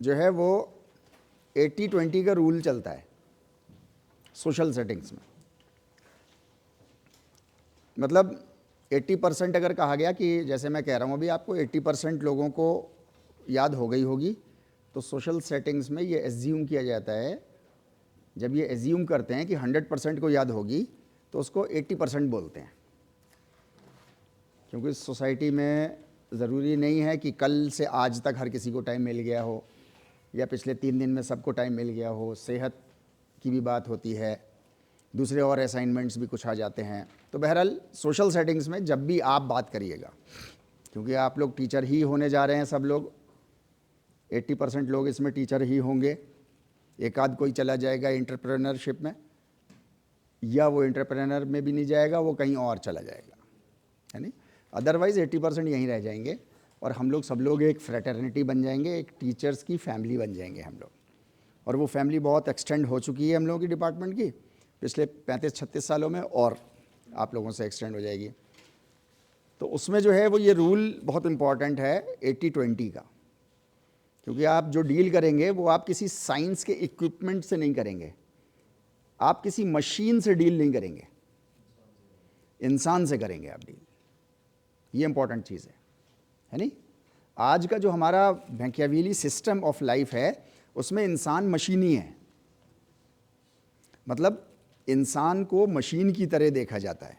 जो है वो 80-20 का रूल चलता है सोशल सेटिंग्स में। मतलब 80% अगर कहा गया कि जैसे मैं कह रहा हूँ अभी आपको 80% लोगों को याद हो गई होगी, तो सोशल सेटिंग्स में ये एज्यूम किया जाता है, जब ये एज्यूम करते हैं कि 100% को याद होगी तो उसको 80% बोलते हैं। क्योंकि सोसाइटी में ज़रूरी नहीं है कि कल से आज तक हर किसी को टाइम मिल गया हो या पिछले 3 दिन में सबको टाइम मिल गया हो, सेहत की भी बात होती है, दूसरे और असाइनमेंट्स भी कुछ आ जाते हैं। तो बहरहाल सोशल सेटिंग्स में जब भी आप बात करिएगा, क्योंकि आप लोग टीचर ही होने जा रहे हैं, सब लोग 80% लोग इसमें टीचर ही होंगे, एक आध कोई चला जाएगा एंटरप्रेन्योरशिप में, या वो एंटरप्रेन्योर में भी नहीं जाएगा, वो कहीं और चला जाएगा, है नहीं। अदरवाइज़ 80% यहीं रह जाएंगे और हम लोग सब लोग एक फ्रेटर्निटी बन जाएंगे, एक टीचर्स की फैमिली बन जाएंगे हम लोग। और वो फैमिली बहुत एक्सटेंड हो चुकी है हम लोगों की डिपार्टमेंट की पिछले 35-36 सालों में, और आप लोगों से एक्सटेंड हो जाएगी। तो उसमें जो है वो ये रूल बहुत इम्पॉर्टेंट है 80-20 का, क्योंकि आप जो डील करेंगे वो आप किसी साइंस के इक्विपमेंट से नहीं करेंगे, आप किसी मशीन से डील नहीं करेंगे, इंसान से करेंगे आप डील। ये इंपॉर्टेंट चीज़ है नहीं। आज का जो हमारा मैकियावेली सिस्टम ऑफ लाइफ है उसमें इंसान मशीनी है, मतलब इंसान को मशीन की तरह देखा जाता है।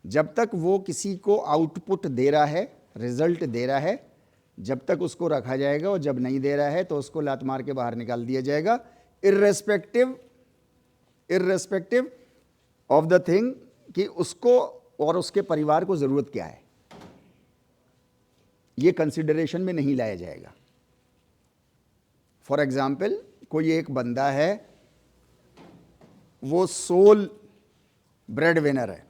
जब तक वो किसी को आउटपुट दे रहा है, रिजल्ट दे रहा है, जब तक उसको रखा जाएगा, और जब नहीं दे रहा है तो उसको लात मार के बाहर निकाल दिया जाएगा, इर्रेस्पेक्टिव ऑफ द थिंग कि उसको और उसके परिवार को ज़रूरत क्या है, ये कंसिडरेशन में नहीं लाया जाएगा। फॉर एग्जाम्पल, कोई एक बंदा है, वो सोल ब्रेड विनर है,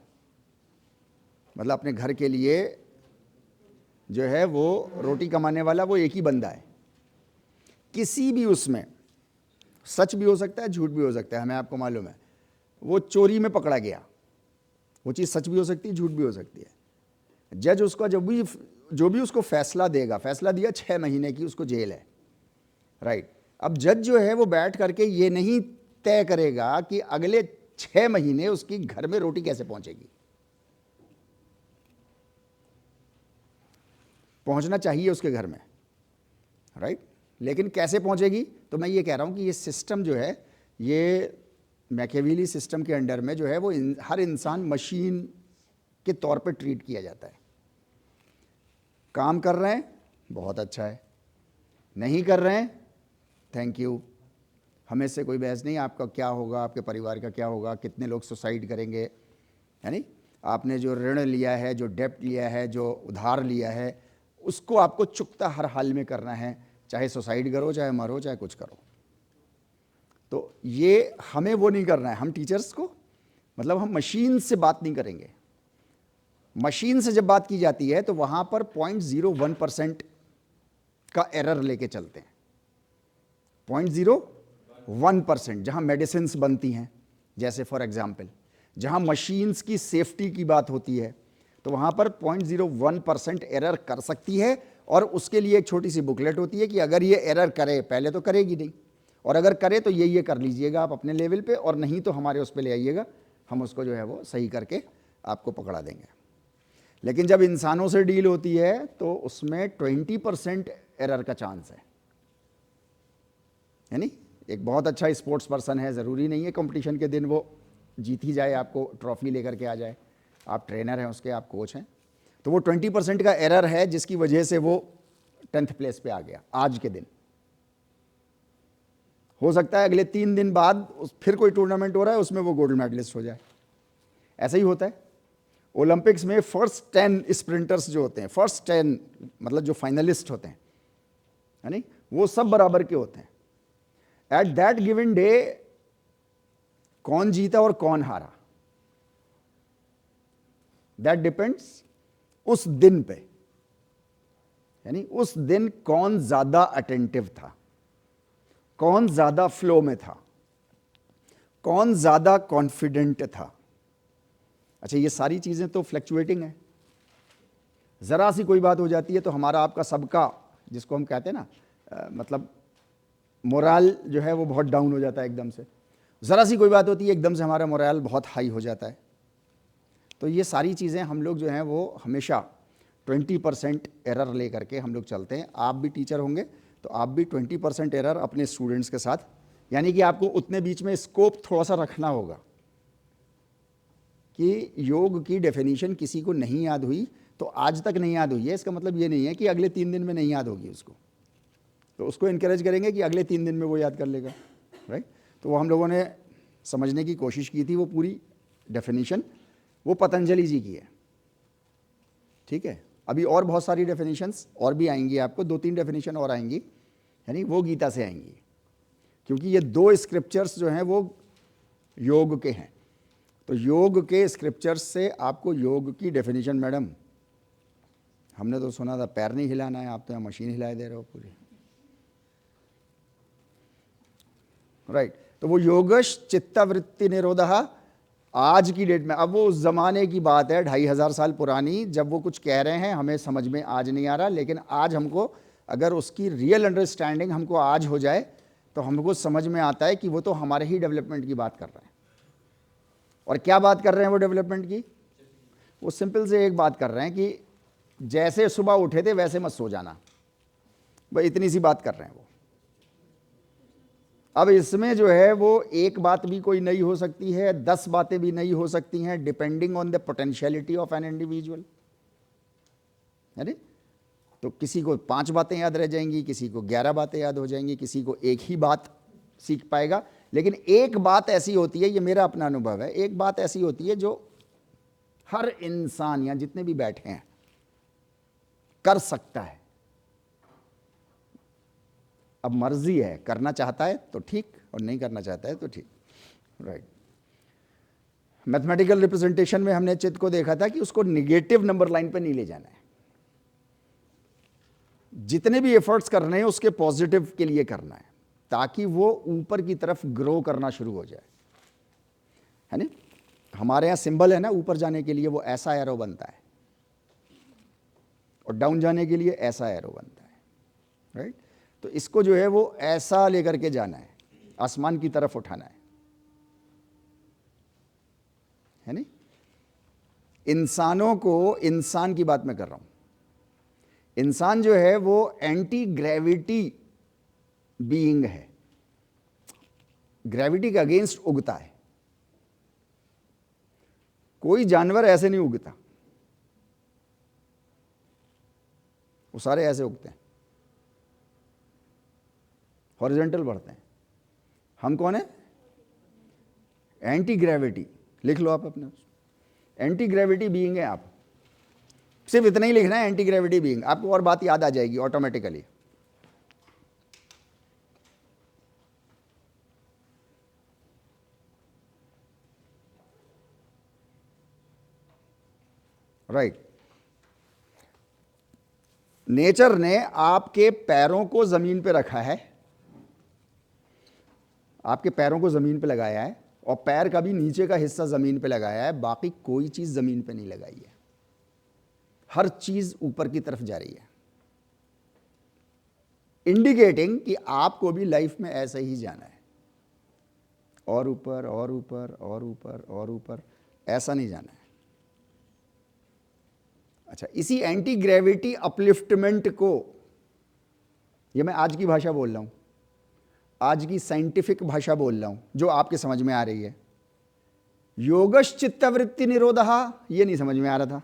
मतलब अपने घर के लिए जो है वो रोटी कमाने वाला वो एक ही बंदा है। किसी भी उसमें सच भी हो सकता है, झूठ भी हो सकता है, हमें आपको मालूम है। वो चोरी में पकड़ा गया, वो चीज़ सच भी हो सकती है, झूठ भी हो सकती है। जज उसका जो भी उसको फैसला देगा, फैसला दिया 6 महीने की उसको जेल है, राइट। अब जज जो है वो बैठ करके ये नहीं तय करेगा कि अगले 6 महीने उसकी घर में रोटी कैसे पहुंचेगी। पहुंचना चाहिए उसके घर में, राइट, लेकिन कैसे पहुंचेगी। तो मैं ये कह रहा हूं कि ये सिस्टम जो है, ये मैकियावेली सिस्टम के अंडर में जो है वो हर इंसान मशीन के तौर पे ट्रीट किया जाता है। काम कर रहे हैं, बहुत अच्छा है, नहीं कर रहे हैं, थैंक यू, हमें से कोई बहस नहीं, आपका क्या होगा, आपके परिवार का क्या होगा, कितने लोग सुसाइड करेंगे, है नहीं। आपने जो ऋण लिया है, जो डेप्ट लिया है, जो उधार लिया है, उसको आपको चुकता हर हाल में करना है, चाहे सुसाइड करो, चाहे मरो, चाहे कुछ करो। तो ये हमें वो नहीं करना है, हम टीचर्स को, मतलब हम मशीन से बात नहीं करेंगे। मशीन से जब बात की जाती है तो वहां पर 0.01% का एरर लेके चलते हैं। 0.01%, जहां मेडिसिन्स बनती हैं, जैसे फॉर एग्जांपल जहां मशीन्स की सेफ्टी की बात होती है, तो वहां पर 0.01% एरर कर सकती है, और उसके लिए एक छोटी सी बुकलेट होती है कि अगर ये एरर करे, पहले तो करेगी नहीं, और अगर करे तो ये कर लीजिएगा आप अपने लेवल पे, और नहीं तो हमारे उस पे ले आइएगा, हम उसको जो है वो सही करके आपको पकड़ा देंगे। लेकिन जब इंसानों से डील होती है तो उसमें 20% एरर का चांस है नहीं। एक बहुत अच्छा स्पोर्ट्स पर्सन है, ज़रूरी नहीं है कंपटीशन के दिन वो जीत ही जाए, आपको ट्रॉफी लेकर के आ जाए, आप ट्रेनर हैं उसके, आप कोच हैं, तो वो 20% का एरर है जिसकी वजह से वो 10th प्लेस पे आ गया आज के दिन। हो सकता है अगले 3 दिन बाद फिर कोई टूर्नामेंट हो रहा है, उसमें वो गोल्ड मेडलिस्ट हो जाए। ऐसा ही होता है ओलंपिक्स में। फर्स्ट 10 स्प्रिंटर्स जो होते हैं, फर्स्ट 10 मतलब जो फाइनलिस्ट होते हैं, है नहीं, वो सब बराबर के होते हैं। एट दैट गिवन डे कौन जीता और कौन हारा, दैट डिपेंड्स उस दिन पे, यानी उस दिन कौन ज्यादा अटेंटिव था, कौन ज्यादा फ्लो में था, कौन ज्यादा कॉन्फिडेंट था। अच्छा, ये सारी चीजें तो फ्लक्चुएटिंग है। जरा सी कोई बात हो जाती है तो हमारा आपका सबका, जिसको हम कहते हैं ना मतलब मोराल जो है वो बहुत डाउन हो जाता है एकदम से। ज़रा सी कोई बात होती है एकदम से हमारा मोराल बहुत हाई हो जाता है। तो ये सारी चीज़ें हम लोग जो हैं वो हमेशा 20% एरर ले करके हम लोग चलते हैं। आप भी टीचर होंगे तो आप भी 20% एरर अपने स्टूडेंट्स के साथ, यानी कि आपको उतने बीच में स्कोप थोड़ा सा रखना होगा कि योग की डेफिनेशन किसी को नहीं याद हुई तो आज तक नहीं याद हुई है, इसका मतलब ये नहीं है कि अगले 3 दिन में नहीं याद होगी उसको। तो उसको इनकरेज करेंगे कि अगले 3 दिन में वो याद कर लेगा, राइट। तो वो हम लोगों ने समझने की कोशिश की थी, वो पूरी डेफिनेशन वो पतंजलि जी की है, ठीक है। अभी और बहुत सारी डेफिनेशंस और भी आएंगी, आपको 2-3 डेफिनेशन और आएंगी, यानी वो गीता से आएंगी, क्योंकि ये 2 स्क्रिप्चर्स जो हैं वो योग के हैं। तो योग के स्क्रिप्चर्स से आपको योग की डेफिनेशन, मैडम हमने तो सुना था पैर नहीं हिलाना है, आप तो यहाँ मशीन हिला दे रहे हो पूरी, राइट। तो वो योगश चित्तवृत्ति निरोधः आज की डेट में, अब वो उस ज़माने की बात है 2500 साल पुरानी, जब वो कुछ कह रहे हैं हमें समझ में आज नहीं आ रहा, लेकिन आज हमको अगर उसकी रियल अंडरस्टैंडिंग हमको आज हो जाए तो हमको समझ में आता है कि वो तो हमारे ही डेवलपमेंट की बात कर रहे हैं। और क्या बात कर रहे हैं वो डेवलपमेंट की? वो सिंपल से एक बात कर रहे हैं कि जैसे सुबह उठे थे वैसे मत सो जाना, भाई इतनी सी बात कर रहे हैं वो। अब इसमें जो है वो एक बात भी कोई नहीं हो सकती है, 10 बातें भी नहीं हो सकती हैं, depending on the potentiality of an individual, है नी? तो किसी को 5 बातें याद रह जाएंगी, किसी को 11 बातें याद हो जाएंगी, किसी को एक ही बात सीख पाएगा। लेकिन एक बात ऐसी होती है, ये मेरा अपना अनुभव है, एक बात ऐसी होती है जो हर इंसान या जितने भी बैठे हैं कर सकता है। अब मर्जी है, करना चाहता है तो ठीक और नहीं करना चाहता है तो ठीक, राइट। मैथमेटिकल रिप्रेजेंटेशन में हमने चित्त को देखा था कि उसको निगेटिव नंबर लाइन पे नहीं ले जाना है, जितने भी एफर्ट्स करने हैं उसके पॉजिटिव के लिए करना है, ताकि वो ऊपर की तरफ ग्रो करना शुरू हो जाए, है ना। हमारे यहाँ सिंबल है ना, ऊपर जाने के लिए वो ऐसा एरो बनता है और डाउन जाने के लिए ऐसा एरो बनता है, राइट। तो इसको जो है वो ऐसा लेकर के जाना है, आसमान की तरफ उठाना है नहीं। इंसानों को, इंसान की बात मैं कर रहा हूं, इंसान जो है वो एंटी ग्रेविटी बीइंग है, ग्रेविटी के अगेंस्ट उगता है। कोई जानवर ऐसे नहीं उगता, वो सारे ऐसे उगते हैं, हॉरिजॉन्टल बढ़ते हैं। हम कौन है? एंटी ग्रेविटी, लिख लो आप अपने, एंटी ग्रेविटी बीइंग है आप। सिर्फ इतना ही लिखना है, एंटी ग्रेविटी बीइंग, आपको और बात याद आ जाएगी ऑटोमेटिकली। राइट। नेचर ने आपके पैरों को जमीन पे रखा है, आपके पैरों को जमीन पे लगाया है, और पैर का भी नीचे का हिस्सा जमीन पे लगाया है, बाकी कोई चीज जमीन पे नहीं लगाई है, हर चीज ऊपर की तरफ जा रही है, इंडिकेटिंग कि आपको भी लाइफ में ऐसे ही जाना है, और ऊपर और ऊपर और ऊपर और ऊपर, ऐसा नहीं जाना है। अच्छा, इसी एंटी ग्रेविटी अपलिफ्टमेंट को, ये मैं आज की भाषा बोल रहा हूं, आज की साइंटिफिक भाषा बोल रहा हूं जो आपके समझ में आ रही है। योगश चित्तवृत्ति निरोधः, ये नहीं समझ में आ रहा था,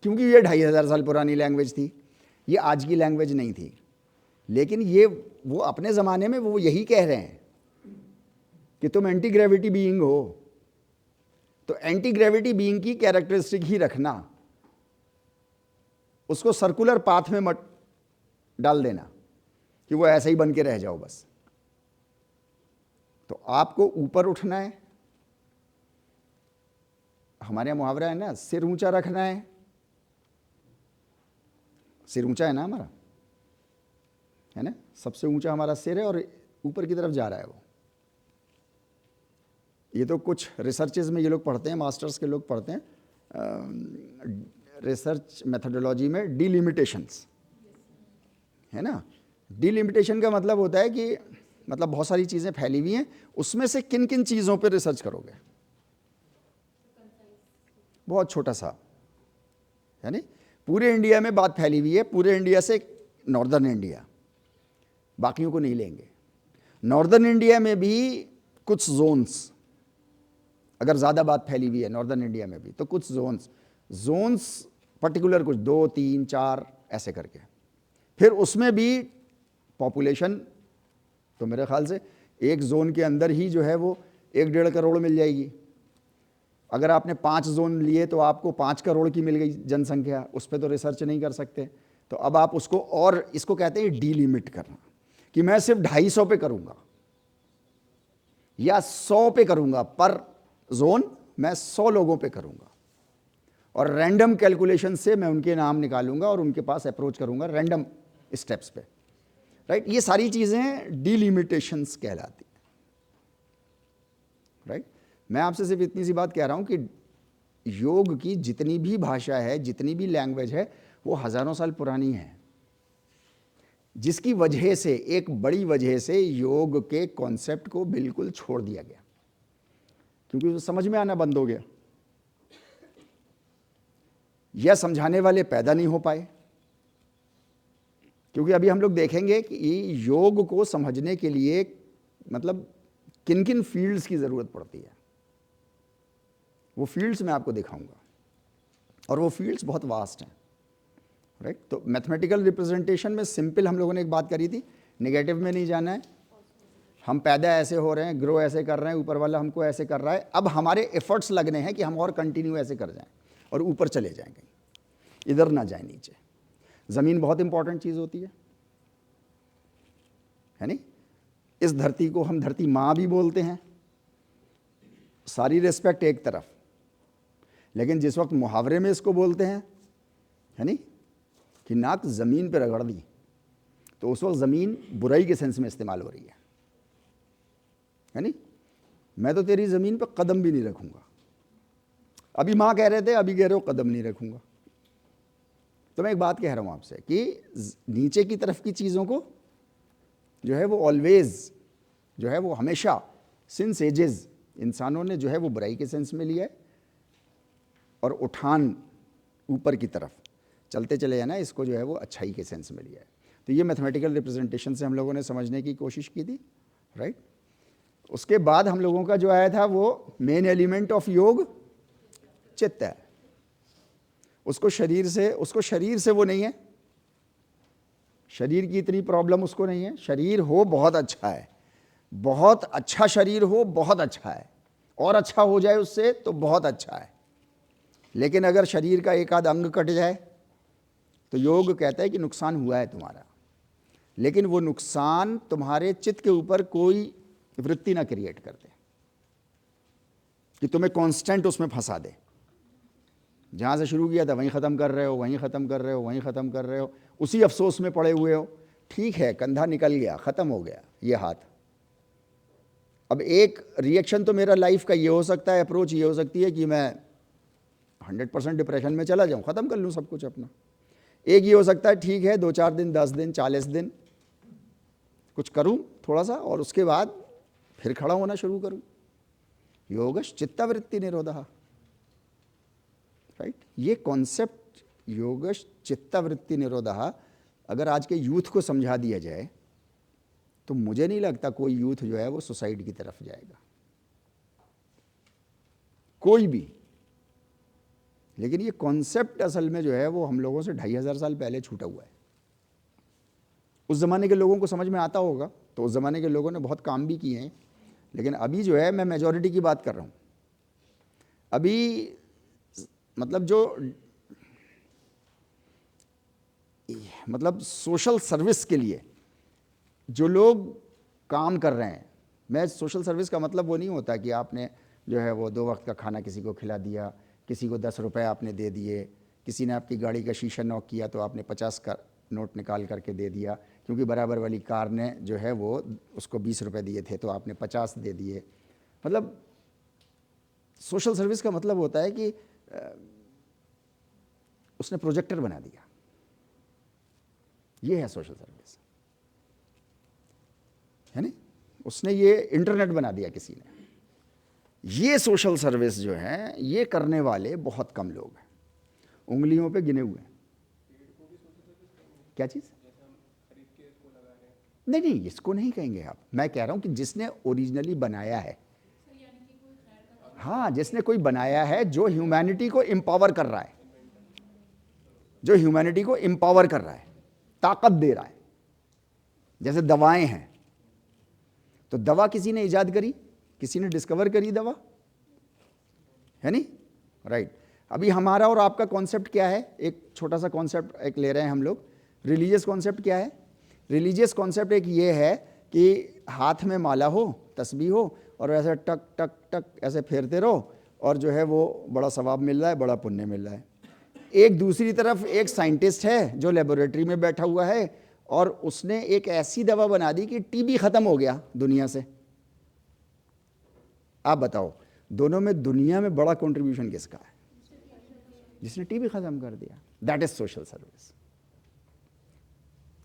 क्योंकि ये 2500 साल पुरानी लैंग्वेज थी, ये आज की लैंग्वेज नहीं थी। लेकिन ये वो अपने ज़माने में वो यही कह रहे हैं कि तुम एंटी ग्रेविटी बीइंग हो, तो एंटी ग्रेविटी बीइंग की कैरेक्टरिस्टिक ही रखना, उसको सर्कुलर पाथ में मत डाल देना कि वो ऐसे ही बन के रह जाओ बस। तो आपको ऊपर उठना है, हमारे यहाँ मुहावरा है ना, सिर ऊंचा रखना है, सिर ऊंचा है ना हमारा, है ना, सबसे ऊंचा हमारा सिर है और ऊपर की तरफ जा रहा है वो। ये तो कुछ रिसर्चेज में ये लोग पढ़ते हैं, मास्टर्स के लोग पढ़ते हैं, रिसर्च मेथोडोलॉजी में डिलिमिटेशंस, है ना, डिलिमिटेशन का मतलब होता है कि मतलब बहुत सारी चीज़ें फैली हुई हैं, उसमें से किन किन चीज़ों पर रिसर्च करोगे, बहुत छोटा सा, यानी पूरे इंडिया में बात फैली हुई है, पूरे इंडिया से नॉर्दर्न इंडिया, बाकियों को नहीं लेंगे। नॉर्दर्न इंडिया में भी कुछ जोन्स, अगर ज़्यादा बात फैली हुई है नॉर्दर्न इंडिया में भी, तो कुछ जोन्स पर्टिकुलर, कुछ 2, 3, 4 ऐसे करके, फिर उसमें भी पॉपुलेशन तो मेरे ख्याल से एक जोन के अंदर ही जो है वो 1-1.5 करोड़ मिल जाएगी। अगर आपने 5 जोन लिए तो आपको 5 करोड़ की मिल गई जनसंख्या, उस पर तो रिसर्च नहीं कर सकते। तो अब आप उसको, और इसको कहते हैं डीलिमिट करना, कि मैं सिर्फ 250 पे करूंगा या 100 पे करूंगा, पर जोन मैं 100 लोगों पे करूंगा, और रैंडम कैलकुलेशन से मैं उनके नाम निकालूंगा और उनके पास अप्रोच करूंगा रैंडम स्टेप्स पे, राइट। ये सारी चीज़ें डिलिमिटेशंस कहलाती हैं, राइट। मैं आपसे सिर्फ इतनी सी बात कह रहा हूं कि योग की जितनी भी भाषा है, जितनी भी लैंग्वेज है, वो हज़ारों साल पुरानी है, जिसकी वजह से, एक बड़ी वजह से योग के कॉन्सेप्ट को बिल्कुल छोड़ दिया गया, क्योंकि वो समझ में आना बंद हो गया, या समझाने वाले पैदा नहीं हो पाए। क्योंकि अभी हम लोग देखेंगे कि योग को समझने के लिए मतलब किन किन फील्ड्स की ज़रूरत पड़ती है, वो फील्ड्स मैं आपको दिखाऊंगा, और वो फील्ड्स बहुत वास्ट हैं, राइट। तो मैथमेटिकल रिप्रेजेंटेशन में सिंपल हम लोगों ने एक बात करी थी, नेगेटिव में नहीं जाना है, हम पैदा ऐसे हो रहे हैं, ग्रो ऐसे कर रहे हैं, ऊपर वाला हमको ऐसे कर रहा है, अब हमारे एफर्ट्स लगने हैं कि हम और कंटिन्यू ऐसे कर जाएं और ऊपर चले जाएंगे, इधर ना जाए नीचे। ज़मीन बहुत इंपॉर्टेंट चीज़ होती है नहीं। इस धरती को हम धरती माँ भी बोलते हैं, सारी रिस्पेक्ट एक तरफ, लेकिन जिस वक्त मुहावरे में इसको बोलते हैं है नहीं, कि नाक ज़मीन पर रगड़ दी, तो उस वक्त ज़मीन बुराई के सेंस में इस्तेमाल हो रही है नहीं। मैं तो तेरी ज़मीन पर कदम भी नहीं रखूँगा, अभी माँ कह रहे थे, अभी कह रहे हो कदम नहीं रखूँगा। तो मैं एक बात कह रहा हूँ आपसे कि नीचे की तरफ की चीज़ों को जो है वो ऑलवेज, जो है वो हमेशा, सिंस एजेस इंसानों ने जो है वो बुराई के सेंस में लिया है, और उठान ऊपर की तरफ चलते चले जाना, इसको जो है वो अच्छाई के सेंस में लिया है। तो ये मैथमेटिकल रिप्रेजेंटेशन से हम लोगों ने समझने की कोशिश की थी, राइट। उसके बाद हम लोगों का जो आया था वो मेन एलिमेंट ऑफ योग चित्त है। उसको शरीर से वो नहीं है, शरीर की इतनी प्रॉब्लम उसको नहीं है। शरीर हो बहुत अच्छा है, बहुत अच्छा शरीर हो बहुत अच्छा है, और अच्छा हो जाए उससे तो बहुत अच्छा है, लेकिन अगर शरीर का एक आध अंग कट जाए तो योग कहता है कि नुकसान हुआ है तुम्हारा, लेकिन वो नुकसान तुम्हारे चित्त के ऊपर कोई वृत्ति ना क्रिएट कर दे कि तुम्हें कांस्टेंट उसमें फंसा दे। जहाँ से शुरू किया था वहीं ख़त्म कर रहे हो, वहीं ख़त्म कर रहे हो, वहीं ख़त्म कर रहे हो, उसी अफसोस में पड़े हुए हो। ठीक है, कंधा निकल गया, ख़त्म हो गया ये हाथ। अब एक रिएक्शन तो मेरा लाइफ का ये हो सकता है, अप्रोच ये हो सकती है कि मैं 100% डिप्रेशन में चला जाऊँ, ख़त्म कर लूँ सब कुछ अपना। एक ये हो सकता है ठीक है 2-4 दिन, 10 दिन, 40 दिन कुछ करूँ थोड़ा सा, और उसके बाद फिर खड़ा होना शुरू करूँ। योगश चित्तवृत्ति निरोधः, राइट। ये कॉन्सेप्ट योगश चित्तवृत्ति निरोधः अगर आज के यूथ को समझा दिया जाए तो मुझे नहीं लगता कोई यूथ जो है वो सुसाइड की तरफ जाएगा, कोई भी। लेकिन ये कॉन्सेप्ट असल में जो है वो हम लोगों से 2500 साल पहले छूटा हुआ है। उस ज़माने के लोगों को समझ में आता होगा, तो उस ज़माने के लोगों ने बहुत काम भी किए हैं, लेकिन अभी जो है, मैं मेजॉरिटी की बात कर रहा हूँ, अभी मतलब जो मतलब सोशल सर्विस के लिए जो लोग काम कर रहे हैं, मैं सोशल सर्विस का मतलब वो नहीं होता कि आपने जो है वो 2 वक्त का खाना किसी को खिला दिया, किसी को 10 रुपए आपने दे दिए, किसी ने आपकी गाड़ी का शीशा नॉक किया तो आपने 50 का नोट निकाल करके दे दिया, क्योंकि बराबर वाली कार ने जो है वो उसको 20 रुपए दिए थे तो आपने 50 दे दिए। मतलब सोशल सर्विस का मतलब होता है कि उसने प्रोजेक्टर बना दिया, ये है सोशल सर्विस। है नहीं, उसने ये इंटरनेट बना दिया किसी ने। ये सोशल सर्विस जो है ये करने वाले बहुत कम लोग हैं, उंगलियों पे गिने हुए हैं। क्या चीज़? नहीं नहीं, इसको नहीं कहेंगे आप। मैं कह रहा हूं कि जिसने ओरिजिनली बनाया है, हाँ, जिसने कोई बनाया है जो ह्यूमैनिटी को एम्पावर कर रहा है, जो ह्यूमैनिटी को एम्पावर कर रहा है, ताकत दे रहा है। जैसे दवाएं हैं, तो दवा किसी ने इजाद करी, किसी ने डिस्कवर करी दवा, है नहीं, राइट। अभी हमारा और आपका कॉन्सेप्ट क्या है? एक छोटा सा कॉन्सेप्ट एक ले रहे हैं हम लोग। रिलीजियस कॉन्सेप्ट क्या है? रिलीजियस कॉन्सेप्ट एक ये है कि हाथ में माला हो, तस्बीह हो, और ऐसे टक टक टक ऐसे फेरते रहो, और जो है वो बड़ा सवाब मिल रहा है, बड़ा पुण्य मिल रहा है। एक दूसरी तरफ एक साइंटिस्ट है जो लेबोरेटरी में बैठा हुआ है, और उसने एक ऐसी दवा बना दी कि टीबी खत्म हो गया दुनिया से। आप बताओ, दोनों में दुनिया में बड़ा कंट्रीब्यूशन किसका है? जिसने टीबी खत्म कर दिया। That is social service.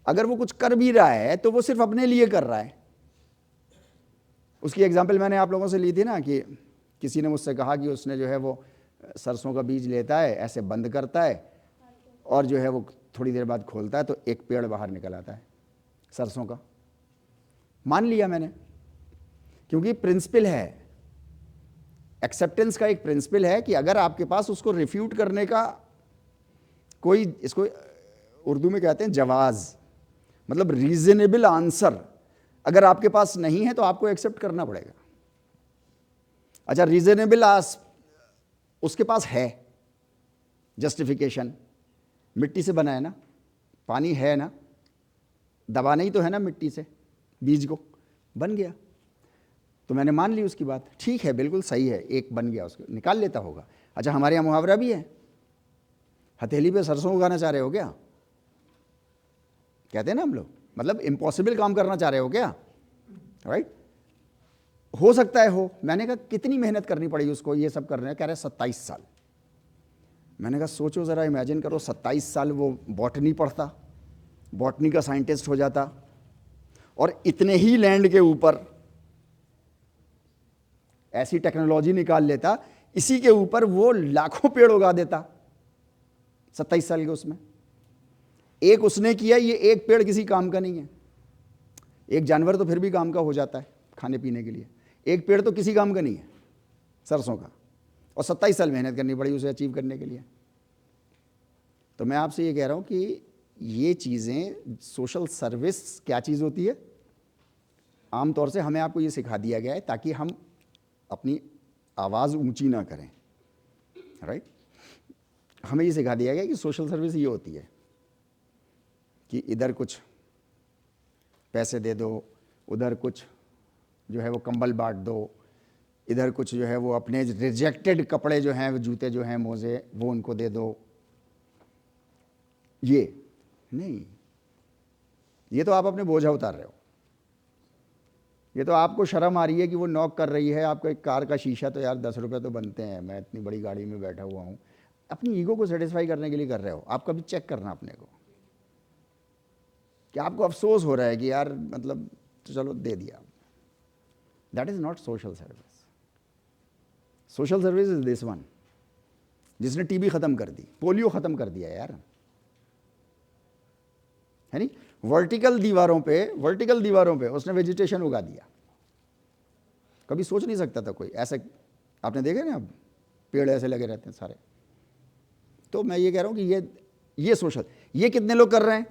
अगर वो कुछ कर भी रहा है तो वो सिर्फ अपने लिए कर रहा है। उसकी एग्जांपल मैंने आप लोगों से ली थी ना, कि किसी ने मुझसे कहा कि उसने जो है वो सरसों का बीज लेता है, ऐसे बंद करता है, और जो है वो थोड़ी देर बाद खोलता है तो एक पेड़ बाहर निकल आता है सरसों का। मान लिया मैंने, क्योंकि प्रिंसिपल है, एक्सेप्टेंस का एक प्रिंसिपल है कि अगर आपके पास उसको रिफ्यूट करने का कोई, इसको उर्दू में कहते हैं जवाज़, मतलब रीजनेबल आंसर अगर आपके पास नहीं है तो आपको एक्सेप्ट करना पड़ेगा। अच्छा, रीजनेबल उसके पास है जस्टिफिकेशन, मिट्टी से बना है ना, पानी है ना, दबाना ही तो है ना मिट्टी से बीज को, बन गया। तो मैंने मान ली उसकी बात, ठीक है, बिल्कुल सही है, एक बन गया, उसको निकाल लेता होगा। अच्छा, हमारे यहाँ मुहावरा भी है, हथेली पे सरसों उगाना चाह रहे हो क्या, कहते हैं ना हम लोग, मतलब इम्पॉसिबल काम करना चाह रहे हो क्या, राइट? हो सकता है हो। मैंने कहा कितनी मेहनत करनी पड़ी उसको ये सब करने? कह रहे 27 साल। मैंने कहा सोचो ज़रा, इमेजिन करो 27 साल वो बॉटनी पढ़ता, बॉटनी का साइंटिस्ट हो जाता, और इतने ही लैंड के ऊपर ऐसी टेक्नोलॉजी निकाल लेता, इसी के ऊपर वो लाखों पेड़ उगा देता 27 साल के उसमें। एक उसने किया, ये एक पेड़ किसी काम का नहीं है। एक जानवर तो फिर भी काम का हो जाता है खाने पीने के लिए, एक पेड़ तो किसी काम का नहीं है सरसों का, और 27 साल मेहनत करनी पड़ी उसे अचीव करने के लिए। तो मैं आपसे ये कह रहा हूँ कि ये चीज़ें, सोशल सर्विस क्या चीज़ होती है? आमतौर से हमें आपको ये सिखा दिया गया है ताकि हम अपनी आवाज़ ऊंची ना करें, राइट? हमें ये सिखा दिया गया कि सोशल सर्विस ये होती है कि इधर कुछ पैसे दे दो, उधर कुछ जो है वो कंबल बांट दो, इधर कुछ जो है वो अपने रिजेक्टेड कपड़े जो हैं, जूते जो हैं, मोज़े, वो उनको दे दो। ये नहीं, ये तो आप अपने बोझा उतार रहे हो। ये तो आपको शर्म आ रही है कि वो नॉक कर रही है, आपको एक कार का शीशा, तो यार 10 रुपये तो बनते हैं, मैं इतनी बड़ी गाड़ी में बैठा हुआ हूँ। अपनी ईगो को सेटिस्फाई करने के लिए कर रहे हो। आप कभी चेक करना अपने को कि आपको अफसोस हो रहा है कि यार मतलब तो चलो दे दिया। That is not social service. Social service is this one, जिसने टीबी ख़त्म कर दी, पोलियो ख़त्म कर दिया यार, है नहीं? वर्टिकल दीवारों पे उसने वेजिटेशन उगा दिया। कभी सोच नहीं सकता था कोई ऐसे। आपने देखे ना, अब पेड़ ऐसे लगे रहते हैं सारे। तो मैं ये कह रहा हूं कि ये सोशल, ये कितने लोग कर रहे हैं?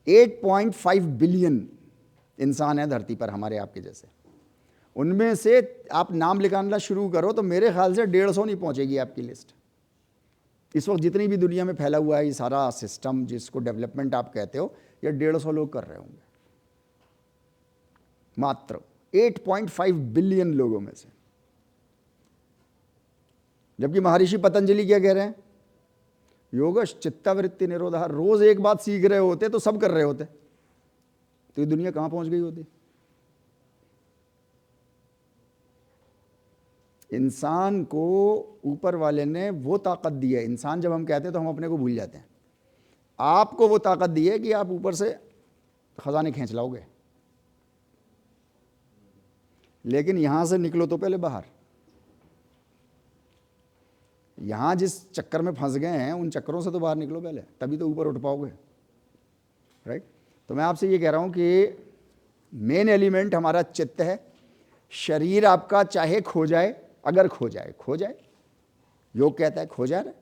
8.5 बिलियन इंसान है धरती पर हमारे आपके जैसे। उनमें से आप नाम लिखाना शुरू करो तो मेरे ख्याल से 150 नहीं पहुंचेगी आपकी लिस्ट। इस वक्त जितनी भी दुनिया में फैला हुआ है ये सारा सिस्टम, जिसको डेवलपमेंट आप कहते हो, ये 150 लोग कर रहे होंगे, मात्र 8.5 बिलियन लोगों में से। जबकि महर्षि पतंजलि क्या कह रहे हैं? योगश चित्तावृत्ति निरोधा। रोज एक बात सीख रहे होते तो सब कर रहे होते, तो ये दुनिया कहां पहुंच गई होती? इंसान को ऊपर वाले ने वो ताकत दी है। इंसान जब हम कहते हैं तो हम अपने को भूल जाते हैं। आपको वो ताकत दी है कि आप ऊपर से तो खजाने खींच लाओगे। लेकिन यहां से निकलो तो पहले बाहर। यहां जिस चक्कर में फंस गए हैं उन चक्करों से तो बाहर निकलो पहले, तभी तो ऊपर उठ पाओगे, राइट। तो मैं आपसे ये कह रहा हूं कि मेन एलिमेंट हमारा चित्त है। शरीर आपका चाहे खो जाए, अगर खो जाए, योग कहता है खो जाए,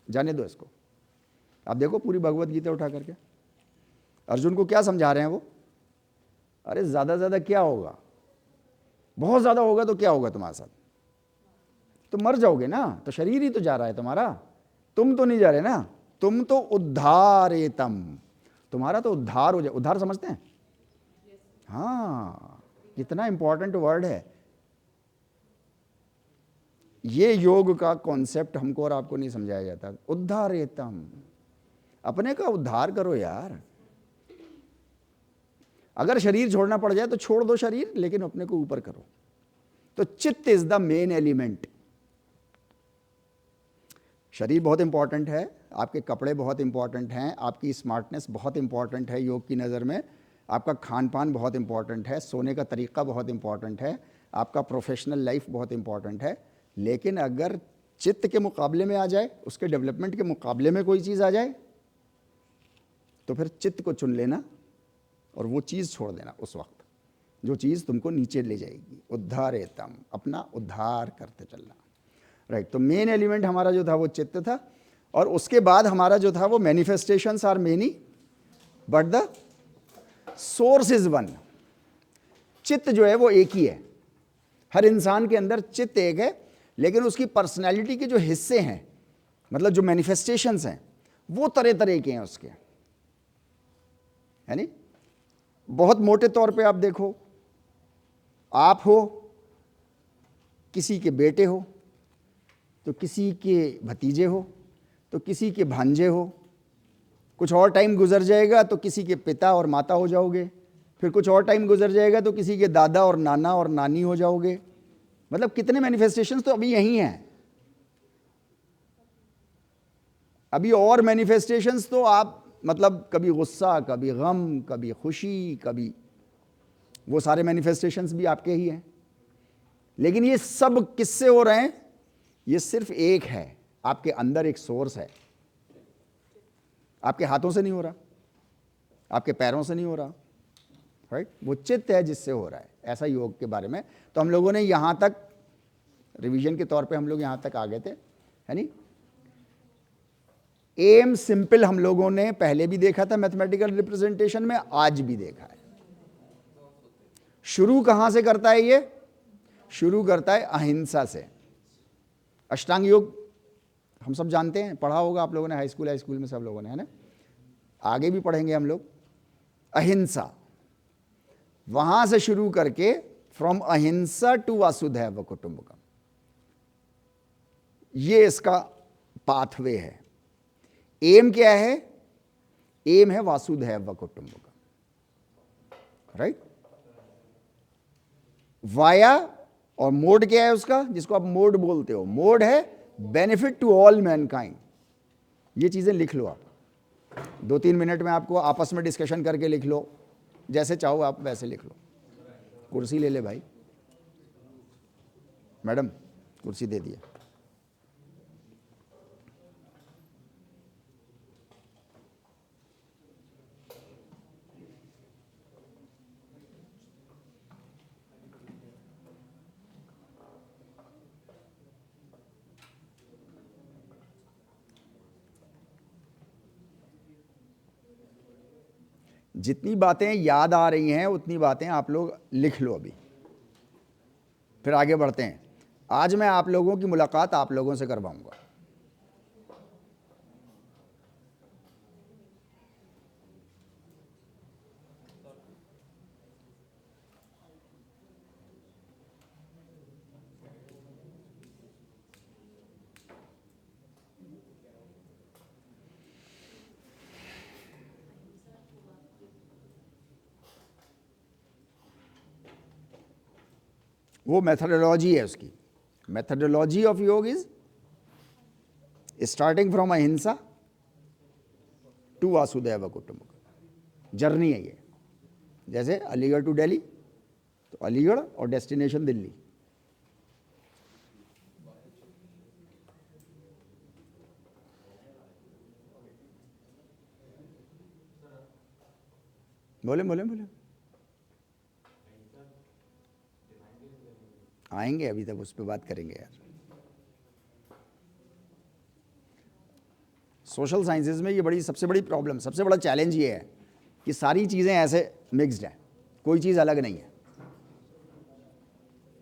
जाने दो इसको। आप देखो पूरी भगवत गीता उठा करके अर्जुन को क्या समझा रहे हैं वो, अरे ज्यादा ज्यादा क्या होगा, बहुत ज्यादा होगा तो क्या होगा तुम्हारे साथ, तो मर जाओगे ना, तो शरीर ही तो जा रहा है तुम्हारा, तुम तो नहीं जा रहे ना, तुम तो उद्धारेतम, तुम्हारा तो उद्धार हो जाए। उद्धार समझते हैं? हाँ, कितना इंपॉर्टेंट वर्ड है ये। योग का कॉन्सेप्ट हमको और आपको नहीं समझाया जाता। उद्धारेतम, अपने का उद्धार करो यार। अगर शरीर छोड़ना पड़ जाए तो छोड़ दो शरीर, लेकिन अपने को ऊपर करो। तो चित्त इज द मेन एलिमेंट। शरीर बहुत इंपॉर्टेंट है, आपके कपड़े बहुत इंपॉर्टेंट हैं, आपकी स्मार्टनेस बहुत इंपॉर्टेंट है योग की नज़र में, आपका खान पान बहुत इंपॉर्टेंट है, सोने का तरीका बहुत इंपॉर्टेंट है, आपका प्रोफेशनल लाइफ बहुत इंपॉर्टेंट है। लेकिन अगर चित्त के मुकाबले में आ जाए, उसके डेवलपमेंट के मुकाबले में कोई चीज़ आ जाए, तो फिर चित्त को चुन लेना और वो चीज़ छोड़ देना उस वक्त, जो चीज़ तुमको नीचे ले जाएगी। उद्धारेतम, अपना उद्धार करते चलना, राइट। तो मेन एलिमेंट हमारा जो था वो चित्त था, और उसके बाद हमारा जो था वो manifestations are many but the source is one. चित्त जो है वो एक ही है, हर इंसान के अंदर चित्त एक है, लेकिन उसकी पर्सनैलिटी के जो हिस्से हैं, मतलब जो मैनिफेस्टेशंस हैं, वो तरह तरह के हैं उसके, है नी। बहुत मोटे तौर पे आप देखो, आप हो, किसी के बेटे हो, तो किसी के भतीजे हो, तो किसी के भांजे हो, कुछ और टाइम गुजर जाएगा तो किसी के पिता और माता हो जाओगे, फिर कुछ और टाइम गुजर जाएगा तो किसी के दादा और नाना और नानी हो जाओगे। मतलब कितने मैनिफेस्टेशंस तो अभी यही हैं। अभी और मैनिफेस्टेशंस तो आप मतलब कभी गुस्सा, कभी गम, कभी खुशी, कभी वो सारे मैनिफेस्टेशंस भी आपके ही हैं। लेकिन ये सब किससे हो रहे हैं? ये सिर्फ एक है, आपके अंदर एक सोर्स है। आपके हाथों से नहीं हो रहा, आपके पैरों से नहीं हो रहा, राइट। वो चित्त है जिससे हो रहा है। ऐसा योग के बारे में तो हम लोगों ने यहां तक रिवीजन के तौर पे हम लोग यहां तक आ गए थे, है नी। एम सिंपल हम लोगों ने पहले भी देखा था मैथमेटिकल रिप्रेजेंटेशन में, आज भी देखा है। शुरू कहां से करता है ये? शुरू करता है अहिंसा से। अष्टांग योग हम सब जानते हैं, पढ़ा होगा आप लोगों ने हाई स्कूल में सब लोगों ने, है ना। आगे भी पढ़ेंगे हम लोग। अहिंसा, वहां से शुरू करके फ्रॉम अहिंसा टू वासुदैव कुटुंबकम, ये इसका पाथवे है। एम क्या है? एम है वासुदैव कुटुंबकम, राइट। वाया और मोड क्या है उसका, जिसको आप मोड बोलते हो? मोड है बेनिफिट टू ऑल मैनकाइंड। ये चीजें लिख लो आप, 2-3 मिनट में आपको आपस में डिस्कशन करके लिख लो, जैसे चाहो आप वैसे लिख लो। कुर्सी ले ले भाई, मैडम कुर्सी दे दिया। जितनी बातें याद आ रही हैं उतनी बातें आप लोग लिख लो अभी, फिर आगे बढ़ते हैं। आज मैं आप लोगों की मुलाकात आप लोगों से करवाऊंगा। वो मेथडोलॉजी है उसकी। मेथडोलॉजी ऑफ योग इज स्टार्टिंग फ्रॉम अहिंसा टू वासुदेव कुटुंबकम। जर्नी है ये, जैसे अलीगढ़ टू दिल्ली, तो अलीगढ़ और डेस्टिनेशन दिल्ली। बोले बोले बोले आएंगे, अभी तक उस पर बात करेंगे यार। सोशल साइंसेज में ये बड़ी सबसे बड़ी प्रॉब्लम, सबसे बड़ा चैलेंज ये है कि सारी चीज़ें ऐसे मिक्स्ड हैं, कोई चीज़ अलग नहीं है।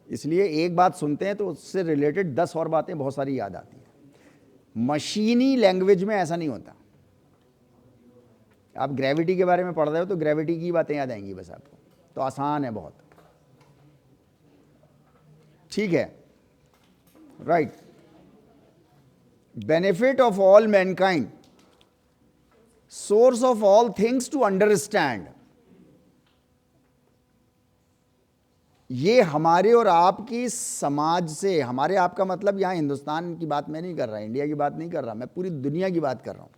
इसलिए एक बात सुनते हैं तो उससे रिलेटेड 10 और बातें बहुत सारी याद आती हैं। मशीनी लैंग्वेज में ऐसा नहीं होता। आप ग्रेविटी के बारे में पढ़ रहे हो तो ग्रेविटी की बातें याद आएंगी बस आपको, तो आसान है बहुत। ठीक है, right. Benefit of all mankind, source of all things to understand. ये हमारे और आपकी समाज से, हमारे आपका मतलब यहां हिंदुस्तान की बात मैं नहीं कर रहा, इंडिया की बात नहीं कर रहा, मैं पूरी दुनिया की बात कर रहा हूं,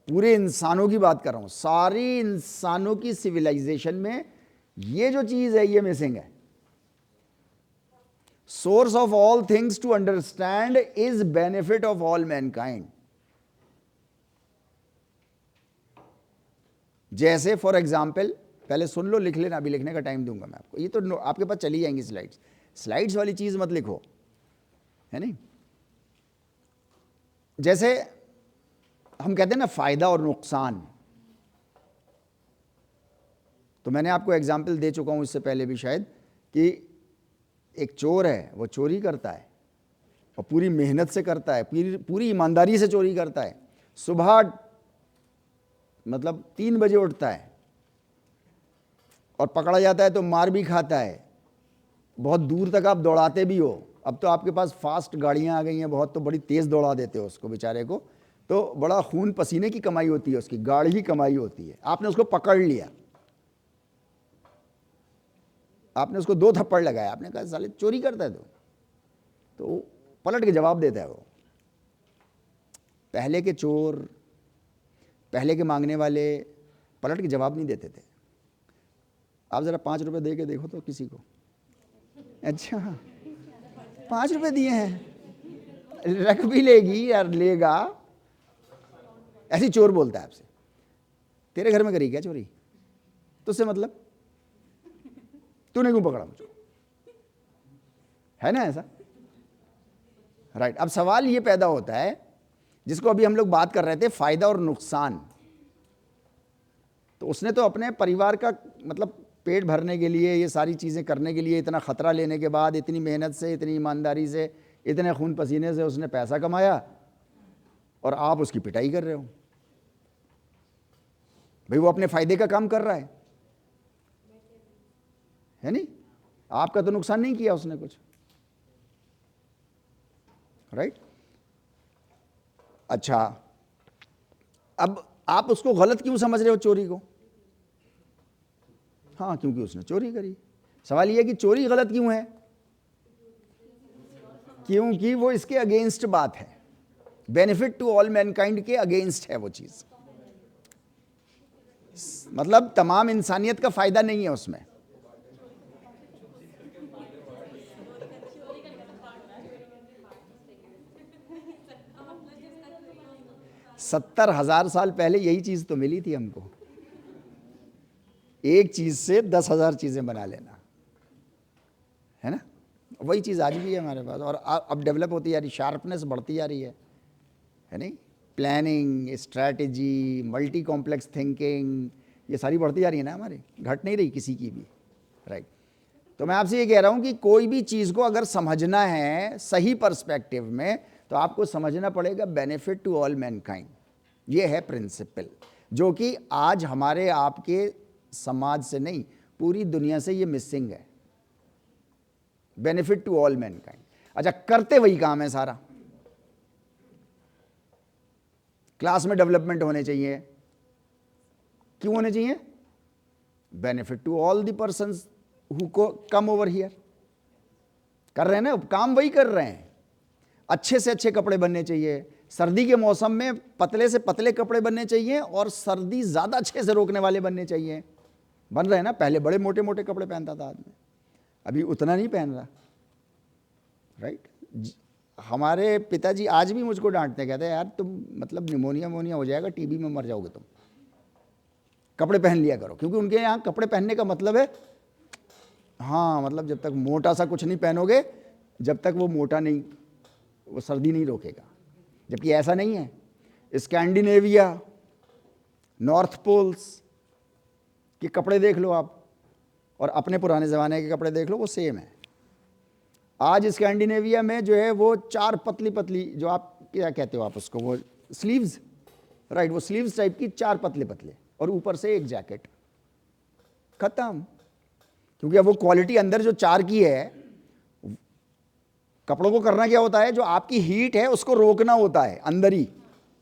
पूरे इंसानों की बात कर रहा हूं। सारी इंसानों की सिविलाइजेशन में ये जो चीज है ये मिसिंग है। Source of all things to understand is benefit of all mankind. जैसे फॉर एग्जाम्पल, पहले सुन लो, लिख लेना, अभी लिखने का टाइम दूंगा मैं आपको। ये तो आपके पास चली जाएंगी स्लाइड्स, स्लाइड्स वाली चीज मत लिखो, है नहीं। जैसे हम कहते हैं ना फायदा और नुकसान, तो मैंने आपको एग्जाम्पल दे चुका हूं इससे पहले भी शायद, कि एक चोर है, वो चोरी करता है और पूरी मेहनत से करता है, पूरी ईमानदारी से चोरी करता है। सुबह मतलब 3 बजे उठता है और पकड़ा जाता है तो मार भी खाता है, बहुत दूर तक आप दौड़ाते भी हो। अब तो आपके पास फास्ट गाड़ियां आ गई हैं बहुत, तो बड़ी तेज़ दौड़ा देते हो उसको बेचारे को, तो बड़ा खून पसीने की कमाई होती है उसकी, गाड़ी की कमाई होती है। आपने उसको पकड़ लिया, आपने उसको 2 थप्पड़ लगाया, आपने कहा साले चोरी करता है तो पलट के जवाब देता है वो। पहले के चोर, पहले के मांगने वाले पलट के जवाब नहीं देते थे। आप ज़रा 5 रुपये दे के देखो तो किसी को, अच्छा 5 रुपये दिए हैं, रख भी लेगी यार, लेगा। ऐसी चोर बोलता है आपसे, तेरे घर में करी क्या चोरी, तुझसे मतलब, तूने क्यों पकड़ा मुझको, है ना ऐसा, राइट। अब सवाल ये पैदा होता है जिसको अभी हम लोग बात कर रहे थे, फायदा और नुकसान। तो उसने तो अपने परिवार का मतलब पेट भरने के लिए, ये सारी चीज़ें करने के लिए, इतना ख़तरा लेने के बाद, इतनी मेहनत से, इतनी ईमानदारी से, इतने खून पसीने से उसने पैसा कमाया, और आप उसकी पिटाई कर रहे हो। भाई वो अपने फ़ायदे का काम कर रहा है नहीं, आपका तो नुकसान नहीं किया उसने कुछ, राइट। अच्छा, अब आप उसको गलत क्यों समझ रहे हो चोरी को? हाँ, क्योंकि उसने चोरी करी। सवाल यह है कि चोरी गलत क्यों है? क्योंकि वो इसके अगेंस्ट बात है, बेनिफिट टू ऑल मैनकाइंड के अगेंस्ट है वो चीज, मतलब तमाम इंसानियत का फायदा नहीं है उसमें। सत्तर 1000 साल पहले यही चीज तो मिली थी हमको, एक चीज से 10,000 चीजें बना लेना, है ना। वही चीज आज भी है हमारे पास, और अब डेवलप होती जा रही, शार्पनेस बढ़ती जा रही है नहीं। Planning, strategy, multi complex thinking, ये सारी बढ़ती जा रही है ना हमारी, घट नहीं रही किसी की भी, राइट। तो मैं आपसे ये कह रहा हूं कि कोई भी चीज को अगर समझना है सही पर्सपेक्टिव में, तो आपको समझना पड़ेगा बेनिफिट टू ऑल मैनकाइंड। ये है प्रिंसिपल, जो कि आज हमारे आपके समाज से नहीं, पूरी दुनिया से ये मिसिंग है, बेनिफिट टू ऑल मैनकाइंड। अच्छा, करते वही काम है सारा। क्लास में डेवलपमेंट होने चाहिए, क्यों होने चाहिए? Benefit to all the persons who को कम ओवर हियर। कर रहे हैं ना, काम वही कर रहे हैं। अच्छे से अच्छे कपड़े बनने चाहिए, सर्दी के मौसम में पतले से पतले कपड़े बनने चाहिए, और सर्दी ज़्यादा अच्छे से रोकने वाले बनने चाहिए, बन रहे हैं ना। पहले बड़े मोटे मोटे कपड़े पहनता था आदमी, अभी उतना नहीं पहन रहा, राइट। हमारे पिताजी आज भी मुझको डांटते, कहते हैं यार तुम मतलब निमोनिया हो जाएगा, टीबी में मर जाओगे तुम, कपड़े पहन लिया करो। क्योंकि उनके यहाँ कपड़े पहनने का मतलब है, हाँ मतलब जब तक मोटा सा कुछ नहीं पहनोगे, जब तक वो मोटा नहीं, वो सर्दी नहीं रोकेगा। जबकि ऐसा नहीं है। स्कैंडिनेविया, नॉर्थ पोल्स के कपड़े देख लो आप, और अपने पुराने ज़माने के कपड़े देख लो, वो सेम है। आज स्कैंडिनेविया में जो है वो 4 पतली पतली, जो आप क्या कहते हो आप उसको, वो स्लीव्स, राइट, वो स्लीव्स टाइप की 4 पतले पतले, और ऊपर से एक जैकेट, खत्म। क्योंकि अब वो क्वालिटी अंदर जो 4 की है, कपड़ों को करना क्या होता है, जो आपकी हीट है उसको रोकना होता है अंदर ही,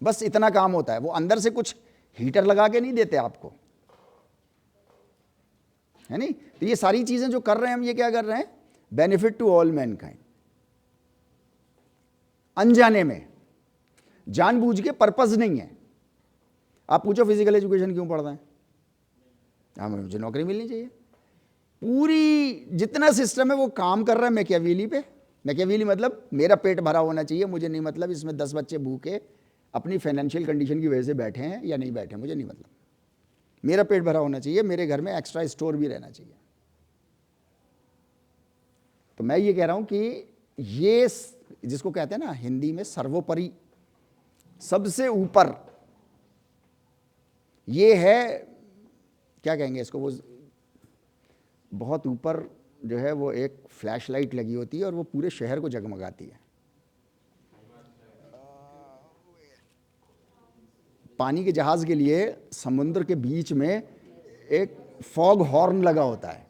बस इतना काम होता है। वो अंदर से कुछ हीटर लगा के नहीं देते आपको, है नहीं। तो ये सारी चीजें जो कर रहे हैं हम, ये क्या कर रहे हैं, बेनिफिट टू ऑल मैनकाइंड, अनजाने में, जानबूझ के, पर्पस नहीं है। आप पूछो फिजिकल एजुकेशन क्यों पढ़ रहे हैं, हाँ मुझे नौकरी मिलनी चाहिए। पूरी जितना सिस्टम है वो काम कर रहा है मैकियावेली पे। मैकियावेली मतलब मेरा पेट भरा होना चाहिए, मुझे नहीं मतलब इसमें 10 बच्चे भूखे अपनी फाइनेंशियल कंडीशन की वजह से बैठे हैं या नहीं बैठे, मुझे नहीं मतलब। मेरा पेट भरा होना चाहिए, मेरे घर में एक्स्ट्रा स्टोर भी रहना चाहिए। तो मैं ये कह रहा हूं कि ये जिसको कहते हैं ना हिंदी में सर्वोपरि, सबसे ऊपर, ये है, क्या कहेंगे इसको, वो बहुत ऊपर जो है वो एक फ्लैश लाइट लगी होती है और वो पूरे शहर को जगमगाती है। पानी के जहाज के लिए समुद्र के बीच में एक फॉग हॉर्न लगा होता है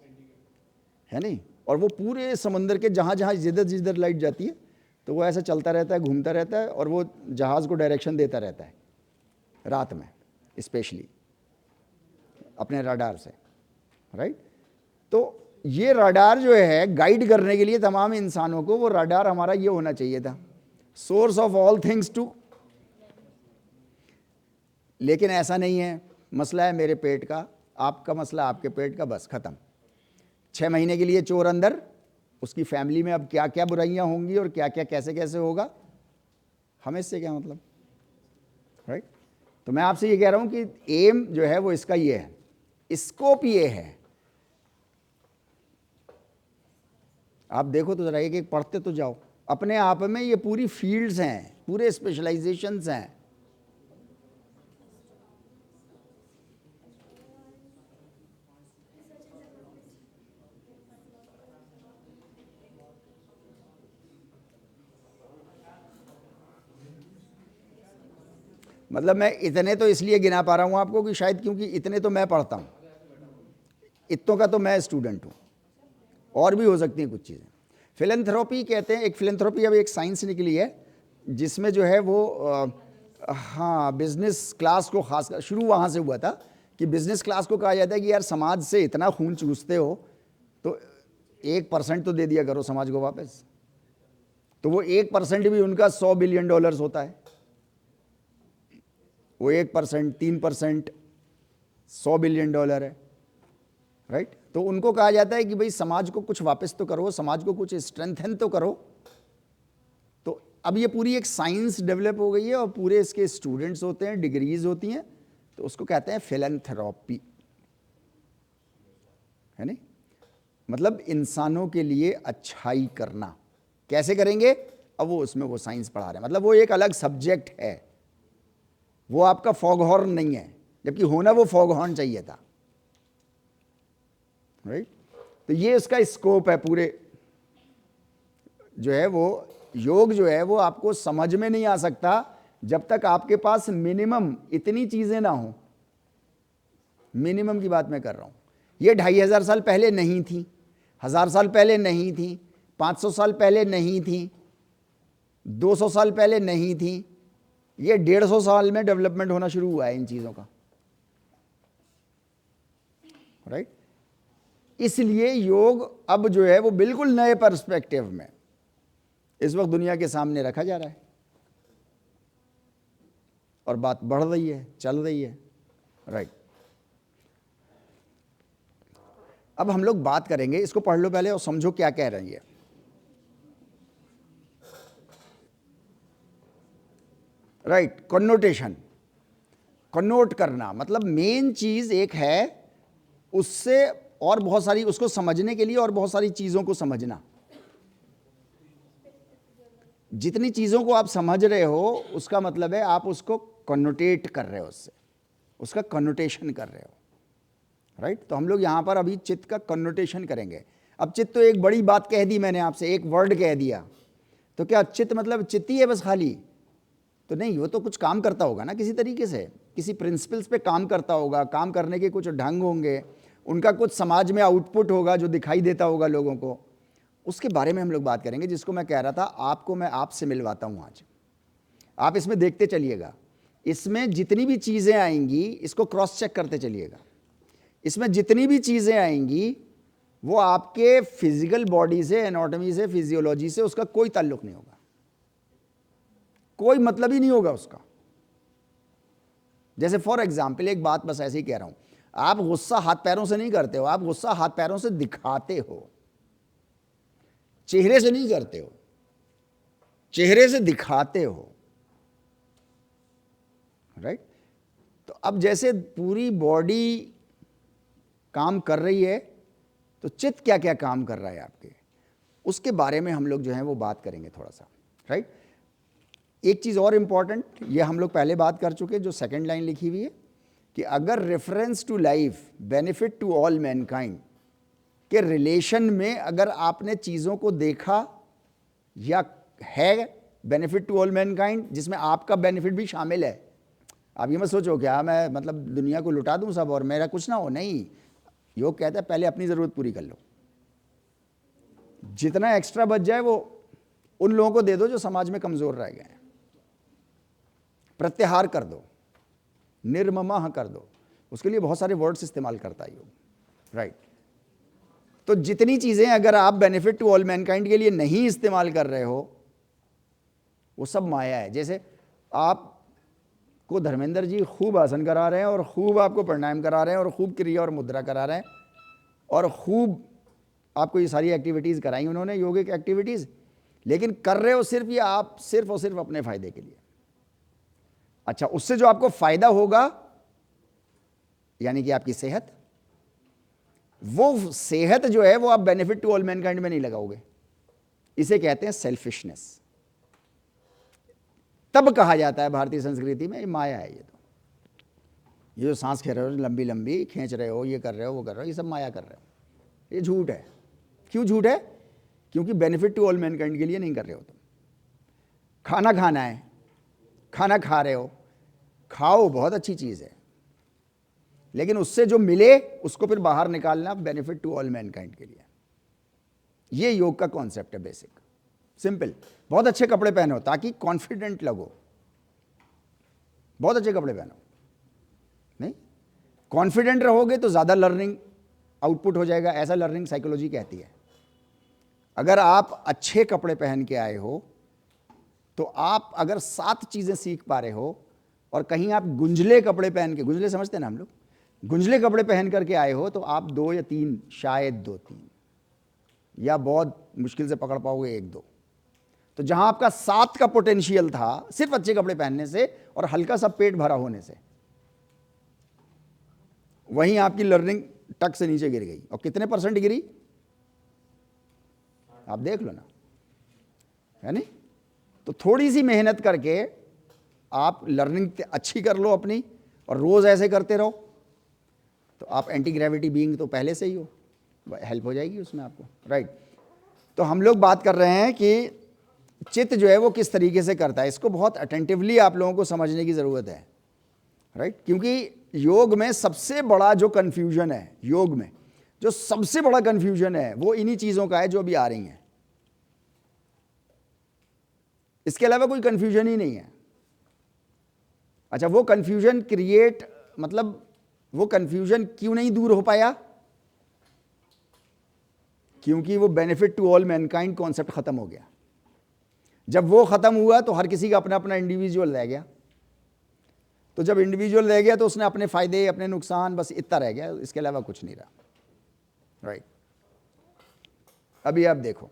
नहीं, और वो पूरे समुद्र के जहाँ जहाँ जिधर जिधर लाइट जाती है तो वो ऐसा चलता रहता है, घूमता रहता है, और वो जहाज़ को डायरेक्शन देता रहता है रात में, स्पेशली अपने रडार से, राइट। तो ये रडार जो है गाइड करने के लिए तमाम इंसानों को, वो रडार हमारा ये होना चाहिए था, source of all things to. लेकिन ऐसा नहीं है। मसला है मेरे पेट का, आपका मसला आपके पेट का, बस खत्म। 6 महीने के लिए चोर अंदर, उसकी फैमिली में अब क्या क्या बुराइयां होंगी और क्या क्या कैसे कैसे होगा, हमें इससे क्या मतलब, राइट। तो मैं आपसे ये कह रहा हूं कि एम जो है वो इसका ये है, स्कोप ये है। आप देखो तो जरा, एक एक पढ़ते तो जाओ। अपने आप में ये पूरी फील्ड्स हैं, पूरे स्पेशलाइजेशंस हैं। मतलब मैं इतने तो इसलिए गिना पा रहा हूं आपको कि शायद क्योंकि इतने तो मैं पढ़ता हूं, इतनों का तो मैं स्टूडेंट हूं, और भी हो सकती हैं कुछ चीज़ें। फिलैंथ्रोपी कहते हैं, एक फिलैंथ्रोपी अब एक साइंस निकली है जिसमें जो है वो हाँ बिजनेस क्लास को खास कर, शुरू वहाँ से हुआ था कि बिजनेस क्लास को कहा जाता है कि यार समाज से इतना खून चूसते हो तो 1% तो दे दिया करो समाज को वापस। तो वो 1% भी उनका $100 बिलियन होता है। वो 1%, 3% $100 बिलियन है, राइट। तो उनको कहा जाता है कि भाई समाज को कुछ वापस तो करो, समाज को कुछ स्ट्रेंथन तो करो। तो अब ये पूरी एक साइंस डेवलप हो गई है और पूरे इसके स्टूडेंट्स होते हैं, डिग्रीज होती हैं, तो उसको कहते हैं फिलैंथ्रोपी, है नहीं। मतलब इंसानों के लिए अच्छाई करना। कैसे करेंगे, अब वो उसमें वो साइंस पढ़ा रहे हैं, मतलब वो एक अलग सब्जेक्ट है, वो आपका फॉग हॉर्न नहीं है, जबकि होना वो फॉग हॉर्न चाहिए था, राइट। तो ये उसका स्कोप है पूरे, जो है वो योग जो है वो आपको समझ में नहीं आ सकता जब तक आपके पास मिनिमम इतनी चीजें ना हो। मिनिमम की बात मैं कर रहा हूं। ये 2500 साल पहले नहीं थी, 1000 साल पहले नहीं थी, 500 साल पहले नहीं थी, 200 साल पहले नहीं थी। ये 150 साल में डेवलपमेंट होना शुरू हुआ है इन चीजों का, राइट। इसलिए योग अब जो है वो बिल्कुल नए पर्सपेक्टिव में इस वक्त दुनिया के सामने रखा जा रहा है, और बात बढ़ रही है, चल रही है, राइट। अब हम लोग बात करेंगे, इसको पढ़ लो पहले और समझो क्या कह रही है। राइट, कन्नोटेशन, कन्नोट करना, मतलब मेन चीज एक है, उससे और बहुत सारी, उसको समझने के लिए और बहुत सारी चीजों को समझना। जितनी चीजों को आप समझ रहे हो उसका मतलब है आप उसको कन्नोटेट कर रहे हो, उससे उसका कन्नोटेशन कर रहे हो। राइट, तो हम लोग यहां पर अभी चित्त का कन्नोटेशन करेंगे। अब चित्त तो एक बड़ी बात कह दी मैंने आपसे, एक वर्ड कह दिया, तो क्या चित्त मतलब चित्त ही है बस खाली? तो नहीं, वो तो कुछ काम करता होगा ना, किसी तरीके से किसी प्रिंसिपल्स पे काम करता होगा, काम करने के कुछ ढंग होंगे, उनका कुछ समाज में आउटपुट होगा जो दिखाई देता होगा लोगों को। उसके बारे में हम लोग बात करेंगे, जिसको मैं कह रहा था आपको मैं आपसे मिलवाता हूं आज। आप इसमें देखते चलिएगा, इसमें जितनी भी चीज़ें आएंगी इसको क्रॉस चेक करते चलिएगा। इसमें जितनी भी चीज़ें आएंगी वो आपके फिजिकल बॉडी से, एनाटॉमी से, फिजियोलॉजी से उसका कोई ताल्लुक नहीं होगा, कोई मतलब ही नहीं होगा उसका। जैसे फॉर एग्जाम्पल, एक बात बस ऐसे ही कह रहा हूं, आप गुस्सा हाथ पैरों से नहीं करते हो, आप गुस्सा हाथ पैरों से दिखाते हो, चेहरे से नहीं करते हो, चेहरे से दिखाते हो। राइट, तो अब जैसे पूरी बॉडी काम कर रही है, तो चित्त क्या क्या काम कर रहा है आपके, उसके बारे में हम लोग जो है वो बात करेंगे थोड़ा सा। राइट, एक चीज़ और इम्पॉर्टेंट, ये हम लोग पहले बात कर चुके, जो सेकंड लाइन लिखी हुई है कि अगर reference to life, benefit to all mankind के रिलेशन में अगर आपने चीज़ों को देखा या है बेनिफिट टू ऑल मैनकाइंड, जिसमें आपका बेनिफिट भी शामिल है। आप ये मत सोचो क्या मैं मतलब दुनिया को लुटा दूं सब और मेरा कुछ ना हो, नहीं। योग कहता है पहले अपनी ज़रूरत पूरी कर लो, जितना एक्स्ट्रा बच जाए वो उन लोगों को दे दो जो समाज में कमज़ोर रह गए हैं, प्रत्याहार कर दो, निर्ममः कर दो। उसके लिए बहुत सारे वर्ड्स इस्तेमाल करता है योग। राइट, तो जितनी चीज़ें अगर आप बेनिफिट टू ऑल मैनकाइंड के लिए नहीं इस्तेमाल कर रहे हो वो सब माया है। जैसे आपको धर्मेंद्र जी खूब आसन करा रहे हैं और खूब आपको प्राणायाम करा रहे हैं और खूब क्रिया और मुद्रा करा रहे हैं और खूब आपको ये सारी एक्टिविटीज़ कराई उन्होंने, योगिक एक्टिविटीज़, लेकिन कर रहे हो सिर्फ ये आप सिर्फ और सिर्फ अपने फ़ायदे के लिए। अच्छा, उससे जो आपको फ़ायदा होगा यानी कि आपकी सेहत, वो सेहत जो है वो आप बेनिफिट टू ऑल मैनकाइंड में नहीं लगाओगे। इसे कहते हैं सेल्फिशनेस। तब कहा जाता है भारतीय संस्कृति में ये माया है। ये जो सांस खे रहे हो लंबी लंबी खींच रहे हो, ये कर रहे हो, वो कर रहे हो, ये सब माया कर रहे हो, ये झूठ है। क्यों झूठ है? क्योंकि बेनिफिट टू ऑल मैनकाइंड के लिए नहीं कर रहे हो तुम। खाना खाना है, खाना खा रहे हो, खाओ, बहुत अच्छी चीज़ है, लेकिन उससे जो मिले उसको फिर बाहर निकालना बेनिफिट टू ऑल मैनकाइंड के लिए। ये योग का कॉन्सेप्ट है, बेसिक, सिंपल। बहुत अच्छे कपड़े पहनो ताकि कॉन्फिडेंट लगो, बहुत अच्छे कपड़े पहनो, नहीं कॉन्फिडेंट रहोगे तो ज़्यादा लर्निंग आउटपुट हो जाएगा, ऐसा लर्निंग साइकोलॉजी कहती है। अगर आप अच्छे कपड़े पहन के आए हो तो आप अगर 7 चीज़ें सीख पा रहे हो, और कहीं आप गुंजले कपड़े पहन के, गुंजले समझते हैं ना हम लोग, गुंजले कपड़े पहन करके आए हो तो आप 2 या 3, शायद 2-3, या बहुत मुश्किल से पकड़ पाओगे 1-2। तो जहां आपका 7 का पोटेंशियल था सिर्फ अच्छे कपड़े पहनने से और हल्का सा पेट भरा होने से, वहीं आपकी लर्निंग टक से नीचे गिर गई। और कितने % गिरी आप देख लो ना, है नहीं? तो थोड़ी सी मेहनत करके आप लर्निंग अच्छी कर लो अपनी, और रोज़ ऐसे करते रहो तो आप एंटी ग्रेविटी बीइंग तो पहले से ही हो, हेल्प हो जाएगी उसमें आपको। राइट, तो हम लोग बात कर रहे हैं कि चित्त जो है वो किस तरीके से करता है। इसको बहुत अटेंटिवली आप लोगों को समझने की ज़रूरत है। राइट, क्योंकि योग में सबसे बड़ा जो कन्फ्यूजन है, योग में जो सबसे बड़ा कन्फ्यूजन है वो इन्हीं चीज़ों का है जो अभी आ रही हैं। इसके अलावा कोई कन्फ्यूजन ही नहीं है। अच्छा, वो कन्फ्यूजन क्रिएट, मतलब वो कन्फ्यूजन क्यों नहीं दूर हो पाया? क्योंकि वो benefit to all mankind concept खत्म हो गया। जब वो खत्म हुआ तो हर किसी का अपना अपना इंडिविजुअल रह गया। तो जब इंडिविजुअल रह गया तो उसने अपने फायदे, अपने नुकसान, बस इतना रह गया, इसके अलावा कुछ नहीं रहा। राइट। अभी आप देखो,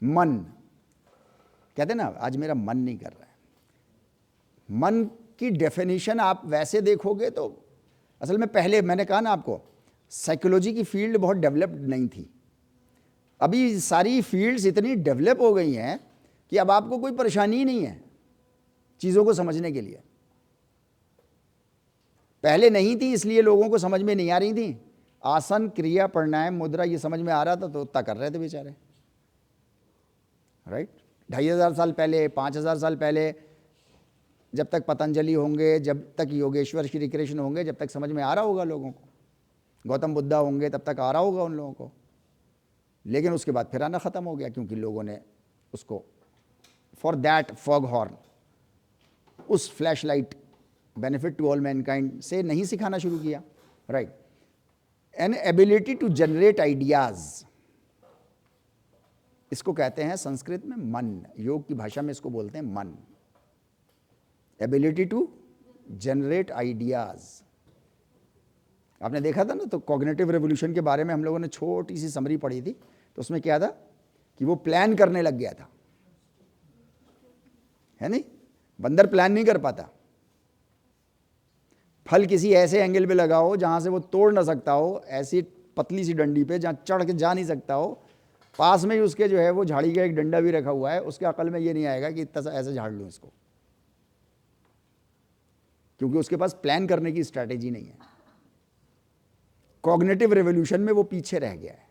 मन कहते हैं ना, आज मेरा मन नहीं कर रहा है। मन की डेफिनेशन आप वैसे देखोगे तो असल में, पहले मैंने कहा ना आपको, साइकोलॉजी की फील्ड बहुत डेवलप्ड नहीं थी। अभी सारी फील्ड्स इतनी डेवलप हो गई हैं कि अब आपको कोई परेशानी ही नहीं है चीज़ों को समझने के लिए। पहले नहीं थी, इसलिए लोगों को समझ में नहीं आ रही थी। आसन, क्रिया, प्राणायाम, मुद्रा ये समझ में आ रहा था तो उतना कर रहे थे बेचारे, राइट। 2500 साल पहले, 5000 साल पहले, जब तक पतंजलि होंगे, जब तक योगेश्वर श्री कृष्ण होंगे, जब तक समझ में आ रहा होगा लोगों को, गौतम बुद्धा होंगे तब तक आ रहा होगा उन लोगों को। लेकिन उसके बाद फिर आना ख़त्म हो गया, क्योंकि लोगों ने उसको फॉर दैट फॉग हॉर्न, उस flash light benefit to all mankind से नहीं सिखाना शुरू किया, right. An ability to generate ideas, इसको कहते हैं संस्कृत में मन, योग की भाषा में इसको बोलते हैं मन। Ability to generate ideas. आपने देखा था ना, तो कॉग्निटिव रेवोल्यूशन के बारे में हम लोगों ने छोटी सी समरी पढ़ी थी, तो उसमें क्या था कि वो प्लान करने लग गया था, है नहीं। बंदर प्लान नहीं कर पाता। फल किसी ऐसे एंगल पे लगाओ जहां से वो तोड़ ना सकता हो, ऐसी पतली सी डंडी पे जहां चढ़ के जा नहीं सकता हो, पास में ही उसके जो है वो झाड़ी का एक डंडा भी रखा हुआ है, उसके अकल में ये नहीं आएगा कि इतना सा ऐसे झाड़ लूं इसको, क्योंकि उसके पास प्लान करने की स्ट्रैटेजी नहीं है। कॉग्निटिव रेवोल्यूशन में वो पीछे रह गया है।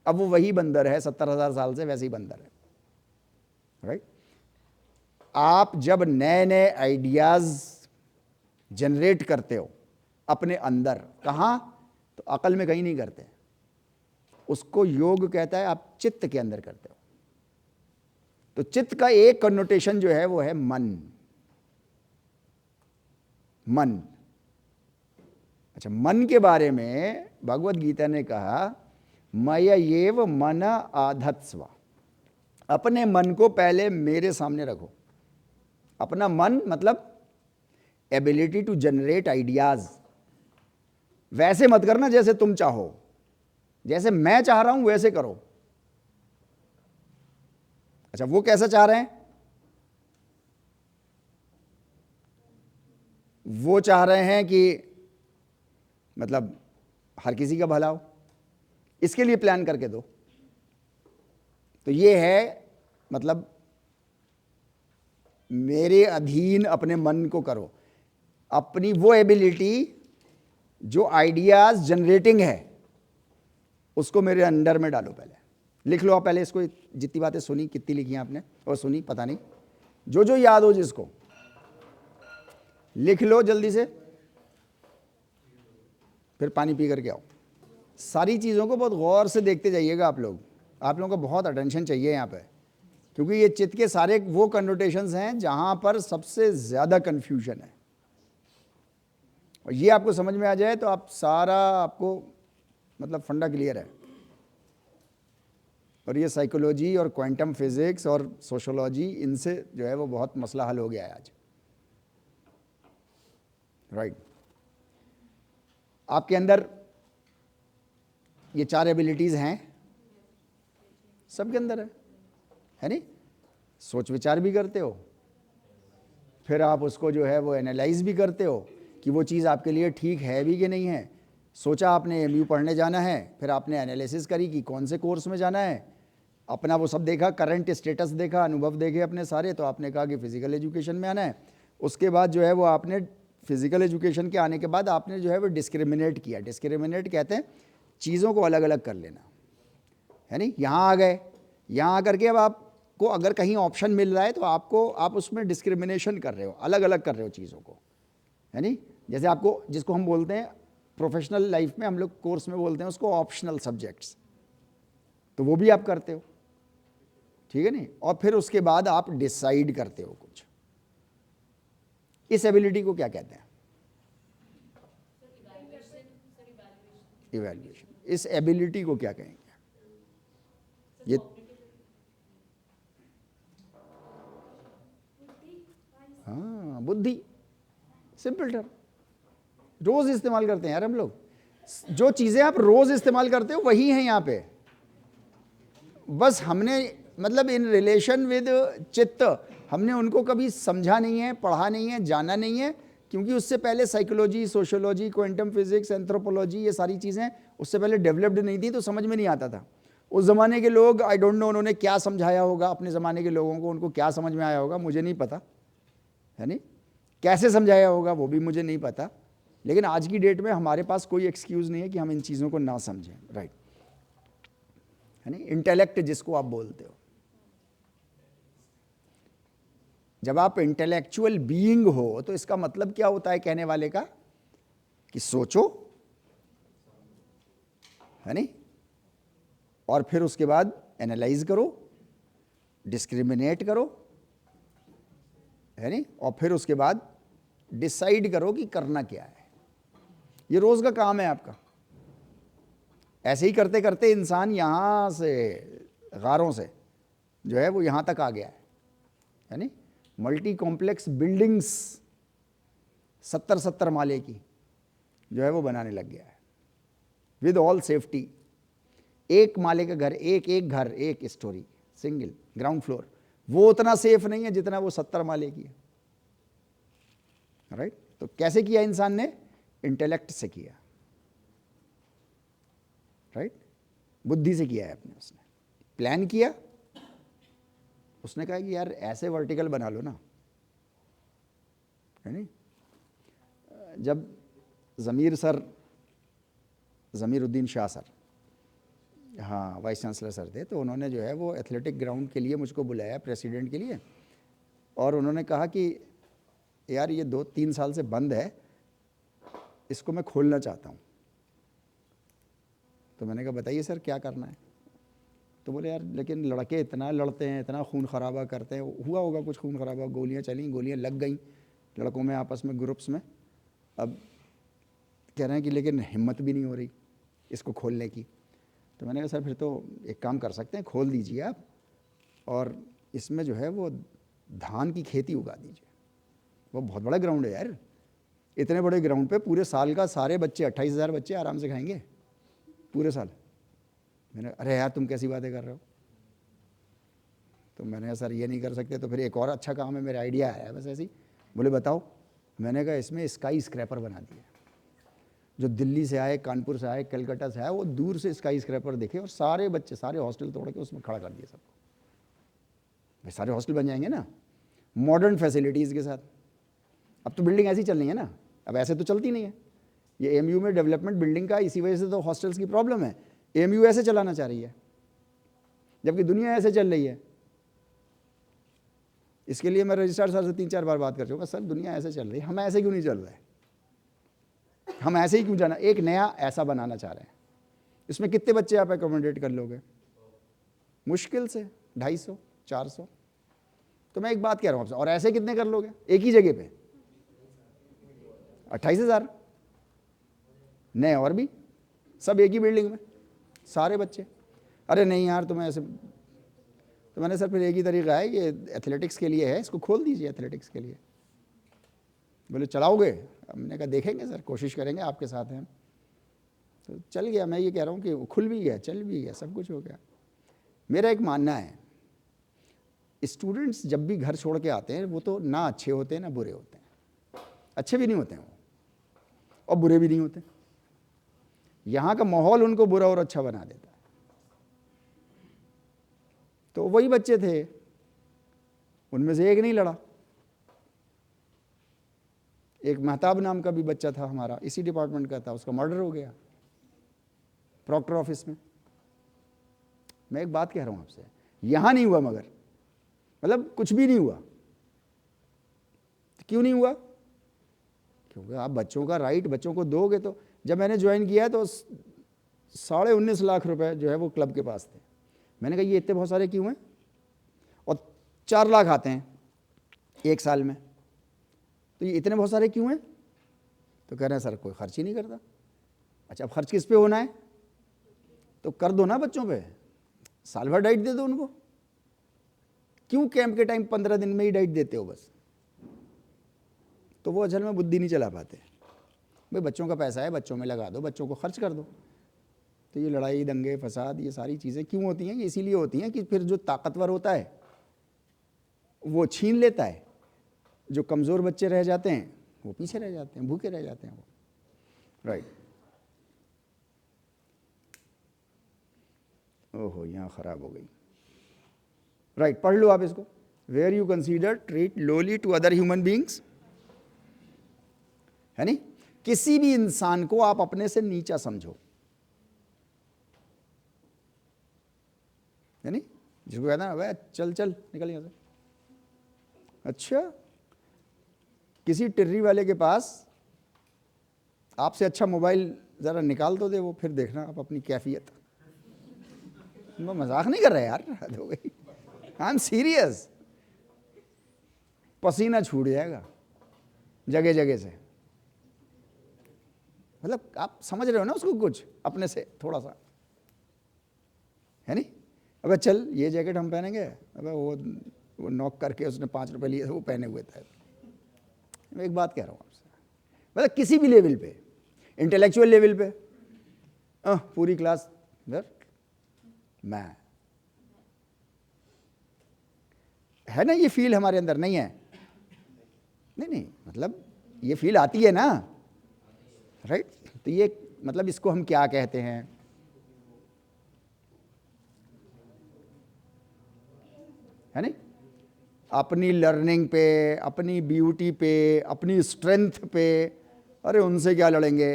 अब वो वही बंदर है, 70,000 साल से वैसे ही बंदर है, राइट। आप जब नए नए आइडियाज जनरेट करते हो अपने अंदर, कहाँ, तो अकल में कहीं नहीं करते, उसको योग कहता है, आप चित्त के अंदर करते हो। तो चित्त का एक कन्नोटेशन जो है वो है मन। मन, अच्छा, मन के बारे में भगवत गीता ने कहा, मय्येव मन आधत्स्व, अपने मन को पहले मेरे सामने रखो। अपना मन मतलब एबिलिटी टू जनरेट आइडियाज। वैसे मत करना जैसे तुम चाहो, जैसे मैं चाह रहा हूं वैसे करो। अच्छा, वो कैसा चाह रहे हैं? वो चाह रहे हैं कि मतलब हर किसी का भला हो, इसके लिए प्लान करके दो। तो ये है मतलब मेरे अधीन अपने मन को करो। अपनी वो एबिलिटी जो आइडियाज जनरेटिंग है उसको मेरे अंडर में डालो। पहले लिख लो आप, पहले इसको, जितनी बातें सुनी, कितनी लिखी हैं आपने और सुनी पता नहीं, जो जो याद हो जिसको लिख लो जल्दी से, फिर पानी पी करके आओ। सारी चीज़ों को बहुत गौर से देखते जाइएगा आप लोगों को बहुत अटेंशन चाहिए यहाँ पे, क्योंकि ये चित्त के सारे वो कन्नोटेशंस हैं जहाँ पर सबसे ज़्यादा कन्फ्यूजन है। और ये आपको समझ में आ जाए तो आप सारा, आपको मतलब फंडा क्लियर है। और ये साइकोलॉजी और क्वांटम फिजिक्स और सोशोलॉजी, इनसे जो है वो बहुत मसला हल हो गया है आज, राइट। आपके अंदर ये 4 एबिलिटीज़ हैं, सबके अंदर है नहीं। सोच विचार भी करते हो, फिर आप उसको जो है वो एनालाइज भी करते हो कि वो चीज़ आपके लिए ठीक है भी कि नहीं है। सोचा आपने एमयू पढ़ने जाना है, फिर आपने एनालिसिस करी कि कौन से कोर्स में जाना है, अपना वो सब देखा, करंट स्टेटस देखा, अनुभव देखे अपने सारे, तो आपने कहा कि फ़िज़िकल एजुकेशन में आना है। उसके बाद जो है वो आपने फ़िज़िकल एजुकेशन के आने के बाद आपने जो है वो डिस्क्रिमिनेट किया। डिस्क्रिमिनेट कहते हैं चीज़ों को अलग अलग कर लेना, है नहीं। यहाँ आ गए, यहाँ आकर के अब आपको अगर कहीं ऑप्शन मिल रहा है तो आप उसमें डिस्क्रिमिनेशन कर रहे हो, अलग अलग कर रहे हो चीज़ों को, है नहीं। जैसे आपको, जिसको हम बोलते हैं प्रोफेशनल लाइफ में हम लोग कोर्स में बोलते हैं उसको ऑप्शनल सब्जेक्ट्स, तो वो भी आप करते हो, ठीक है नहीं। और फिर उसके बाद आप डिसाइड करते हो कुछ। इस एबिलिटी को क्या कहते हैं? इवैल्यूएशन। इस एबिलिटी को क्या कहेंगे? ये हाँ, बुद्धि, सिंपल टर्म, रोज इस्तेमाल करते हैं यार हम लोग। जो चीज़ें आप रोज़ इस्तेमाल करते हो वही हैं यहाँ पे, बस हमने मतलब इन रिलेशन विद चित्त हमने उनको कभी समझा नहीं है, पढ़ा नहीं है, जाना नहीं है, क्योंकि उससे पहले psychology, sociology, quantum physics, anthropology, ये सारी चीज़ें उससे पहले डेवलप्ड नहीं थी, तो समझ में नहीं आता था। उस ज़माने के लोग, आई डोंट नो उन्होंने क्या समझाया होगा अपने ज़माने के लोगों को, उनको क्या समझ में आया होगा मुझे नहीं पता, है नहीं, कैसे समझाया होगा वो भी मुझे नहीं पता, लेकिन आज की डेट में हमारे पास कोई एक्सक्यूज़ नहीं है कि हम इन चीज़ों को ना समझें, राइट, है नहीं, इंटेलेक्ट जिसको आप बोलते हो। जब आप इंटेलेक्चुअल बीइंग हो तो इसका मतलब क्या होता है कहने वाले का, कि सोचो, है नहीं, और फिर उसके बाद एनालाइज करो, डिस्क्रिमिनेट करो, है नहीं, और फिर उसके बाद डिसाइड करो कि करना क्या है। ये रोज का काम है आपका। ऐसे ही करते करते इंसान यहां से, गारों से जो है वो यहां तक आ गया है नहीं, मल्टी कॉम्प्लेक्स बिल्डिंग्स 70-70 माले की जो है वो बनाने लग गया है, विद ऑल सेफ्टी। एक माले का घर, एक घर, एक स्टोरी, सिंगल ग्राउंड फ्लोर, वो उतना सेफ नहीं है जितना वो 70 माले की है, राइट। तो कैसे किया इंसान ने? इंटेलेक्ट से किया, राइट, बुद्धि से किया है अपने, उसने प्लान किया, उसने कहा कि यार ऐसे वर्टिकल बना लो ना, है नहीं। जब ज़मीरुद्दीन शाह सर, हाँ वाइस चांसलर सर थे, तो उन्होंने जो है वो एथलेटिक ग्राउंड के लिए मुझको बुलाया प्रेसिडेंट के लिए, और उन्होंने कहा कि यार ये 2-3 साल से बंद है, इसको मैं खोलना चाहता हूँ। तो मैंने कहा बताइए सर क्या करना है। तो बोले यार लेकिन लड़के इतना लड़ते हैं, इतना खून खराबा करते हैं, हुआ होगा कुछ खून खराबा, गोलियाँ चली, गोलियाँ लग गई लड़कों में आपस में, ग्रुप्स में। अब कह रहे हैं कि लेकिन हिम्मत भी नहीं हो रही इसको खोलने की। तो मैंने कहा सर फिर तो एक काम कर सकते हैं, खोल दीजिए आप, और इसमें जो है वो धान की खेती उगा दीजिए। वो बहुत बड़ा ग्राउंड है यार, इतने बड़े ग्राउंड पे पूरे साल का सारे बच्चे 28,000 बच्चे आराम से खाएंगे पूरे साल। मैंने अरे यार तुम कैसी बातें कर रहे हो। तो मैंने कहा सर ये नहीं कर सकते, तो फिर एक और अच्छा काम है, मेरा आइडिया आया बस ऐसे ही। बोले बताओ। मैंने कहा इसमें स्काई स्क्रैपर बना दिया, जो दिल्ली से आए, कानपुर से आए, कलकत्ता से आए, वो दूर से स्काई स्क्रैपर देखे, और सारे बच्चे सारे हॉस्टल तोड़ के उसमें खड़ा कर दिए सबको। भाई सारे हॉस्टल बन जाएंगे ना मॉडर्न फैसिलिटीज़ के साथ। अब तो बिल्डिंग ऐसी चल रही है ना, अब ऐसे तो चलती नहीं है। ये एएमयू में डेवलपमेंट बिल्डिंग का, इसी वजह से तो हॉस्टल्स की प्रॉब्लम है। एएमयू ऐसे चलाना चाह रही है, जबकि दुनिया ऐसे चल रही है। इसके लिए मैं रजिस्ट्रार सर से 3-4 बार बात कर चुका, सर दुनिया ऐसे चल रही है, हम ऐसे क्यों नहीं चल रहे, हम ऐसे ही क्यों जाना, एक नया ऐसा बनाना चाह रहे हैं। इसमें कितने बच्चे आप एकोमोडेट कर लोगे? मुश्किल से 250-400। तो मैं एक बात कह रहा हूँ आपसे, और ऐसे कितने कर लोगे एक ही जगह पे? 28,000 नए, और भी सब एक ही बिल्डिंग में सारे बच्चे। अरे नहीं यार तुम्हें ऐसे। तो मैंने सर फिर एक ही तरीका है, ये एथलेटिक्स के लिए है, इसको खोल दीजिए एथलेटिक्स के लिए। बोले चलाओगे? हमने कहा देखेंगे सर, कोशिश करेंगे, आपके साथ हैं। तो चल गया। मैं ये कह रहा हूँ कि खुल भी गया, चल भी गया, सब कुछ हो गया। मेरा एक मानना है, स्टूडेंट्स जब भी घर छोड़ के आते हैं, वो तो ना अच्छे होते हैं ना बुरे होते हैं। अच्छे भी नहीं होते हैं वो, और बुरे भी नहीं होते। यहाँ का माहौल उनको बुरा और अच्छा बना देता है। तो वही बच्चे थे, उनमें से एक नहीं लड़ा। एक महताब नाम का भी बच्चा था हमारा, इसी डिपार्टमेंट का था, उसका मर्डर हो गया प्रॉक्टर ऑफिस में। मैं एक बात कह रहा हूं आपसे, यहां नहीं हुआ, मगर मतलब कुछ भी नहीं हुआ। तो क्यों नहीं हुआ? क्योंकि आप बच्चों का राइट बच्चों को दोगे। तो जब मैंने ज्वाइन किया तो 19.5 लाख रुपए जो है वो क्लब के पास थे। मैंने कहा ये इतने बहुत सारे क्यों हैं, और 4 लाख आते हैं एक साल में, तो ये इतने बहुत सारे क्यों हैं? तो कह रहे हैं सर कोई खर्च ही नहीं करता। अच्छा अब खर्च किस पे होना है? तो कर दो ना बच्चों पे, साल भर डाइट दे दो उनको। क्यों कैंप के टाइम 15 दिन में ही डाइट देते हो बस? तो वो असल में बुद्धि नहीं चला पाते। भाई बच्चों का पैसा है, बच्चों में लगा दो, बच्चों को खर्च कर दो। तो ये लड़ाई, दंगे, फसाद, ये सारी चीज़ें क्यों होती हैं? ये इसीलिए होती हैं कि फिर जो ताकतवर होता है वो छीन लेता है, जो कमज़ोर बच्चे रह जाते हैं वो पीछे रह जाते हैं, भूखे रह जाते हैं वो। राइट। ओहो, यहाँ ख़राब हो गई। राइट, पढ़ लो आप इसको। Where you consider treat lowly to other human beings, है नहीं? किसी भी इंसान को आप अपने से नीचा समझो, है नहीं? जिसको कहता है वह चल चल निकल यहाँ से। अच्छा, किसी टिर्री वाले के पास आपसे अच्छा मोबाइल ज़रा निकाल तो दे वो, फिर देखना आप अपनी कैफियत। मैं मजाक नहीं कर रहा यार, हद हो गई, आई एम सीरियस। पसीना छूट जाएगा जगह जगह से। मतलब आप समझ रहे हो ना उसको, कुछ अपने से थोड़ा सा, है नहीं? अबे चल ये जैकेट हम पहनेंगे, अबे वो नॉक करके उसने 5 रुपए लिए थे, वो पहने हुए थे। मैं एक बात कह रहा हूँ आपसे, मतलब किसी भी लेवल पे, इंटेलेक्चुअल लेवल पे, पूरी क्लास मैं, है ना? ये फील हमारे अंदर नहीं है? नहीं, मतलब ये फील आती है ना, राइट? तो ये मतलब इसको हम क्या कहते हैं? है नहीं? अपनी लर्निंग पे, अपनी ब्यूटी पे, अपनी स्ट्रेंथ पे, अरे उनसे क्या लड़ेंगे?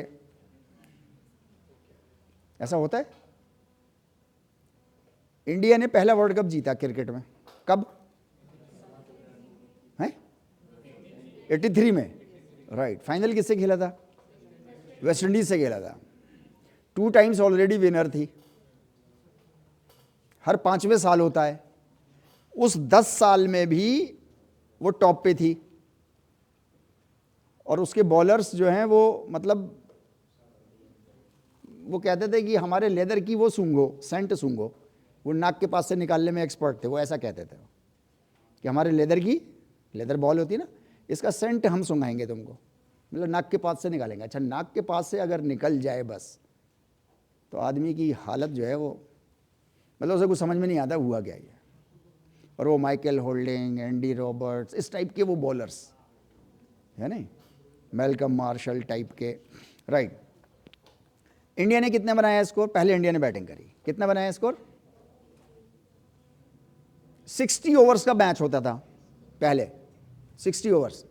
ऐसा होता है? इंडिया ने पहला वर्ल्ड कप जीता क्रिकेट में कब? है 83 में, राइट। फाइनल किससे खेला था? वेस्ट इंडीज से खेला था। 2 टाइम्स ऑलरेडी विनर थी। हर 5वें साल होता है। उस 10 साल में भी वो टॉप पे थी, और उसके बॉलर्स जो हैं वो मतलब वो कहते थे कि हमारे लेदर की वो सूंघो, सेंट सूंघो। वो नाक के पास से निकालने में एक्सपर्ट थे, वो ऐसा कहते थे कि हमारे लेदर की, लेदर बॉल होती है ना, इसका सेंट हम सूंघाएंगे तुमको, मतलब नाक के पास से निकालेंगे। अच्छा, नाक के पास से अगर निकल जाए बस, तो आदमी की हालत जो है वो, मतलब उसे कुछ समझ में नहीं आता हुआ क्या ये। और वो माइकल होल्डिंग, एंडी रॉबर्ट्स, इस टाइप के वो बॉलर्स, है नहीं? मैल्कम मार्शल टाइप के, राइट। इंडिया ने कितने बनाया स्कोर? पहले इंडिया ने बैटिंग करी, कितना बनाया स्कोर? 60 ओवर्स का मैच होता था पहले, 60 ओवर्स,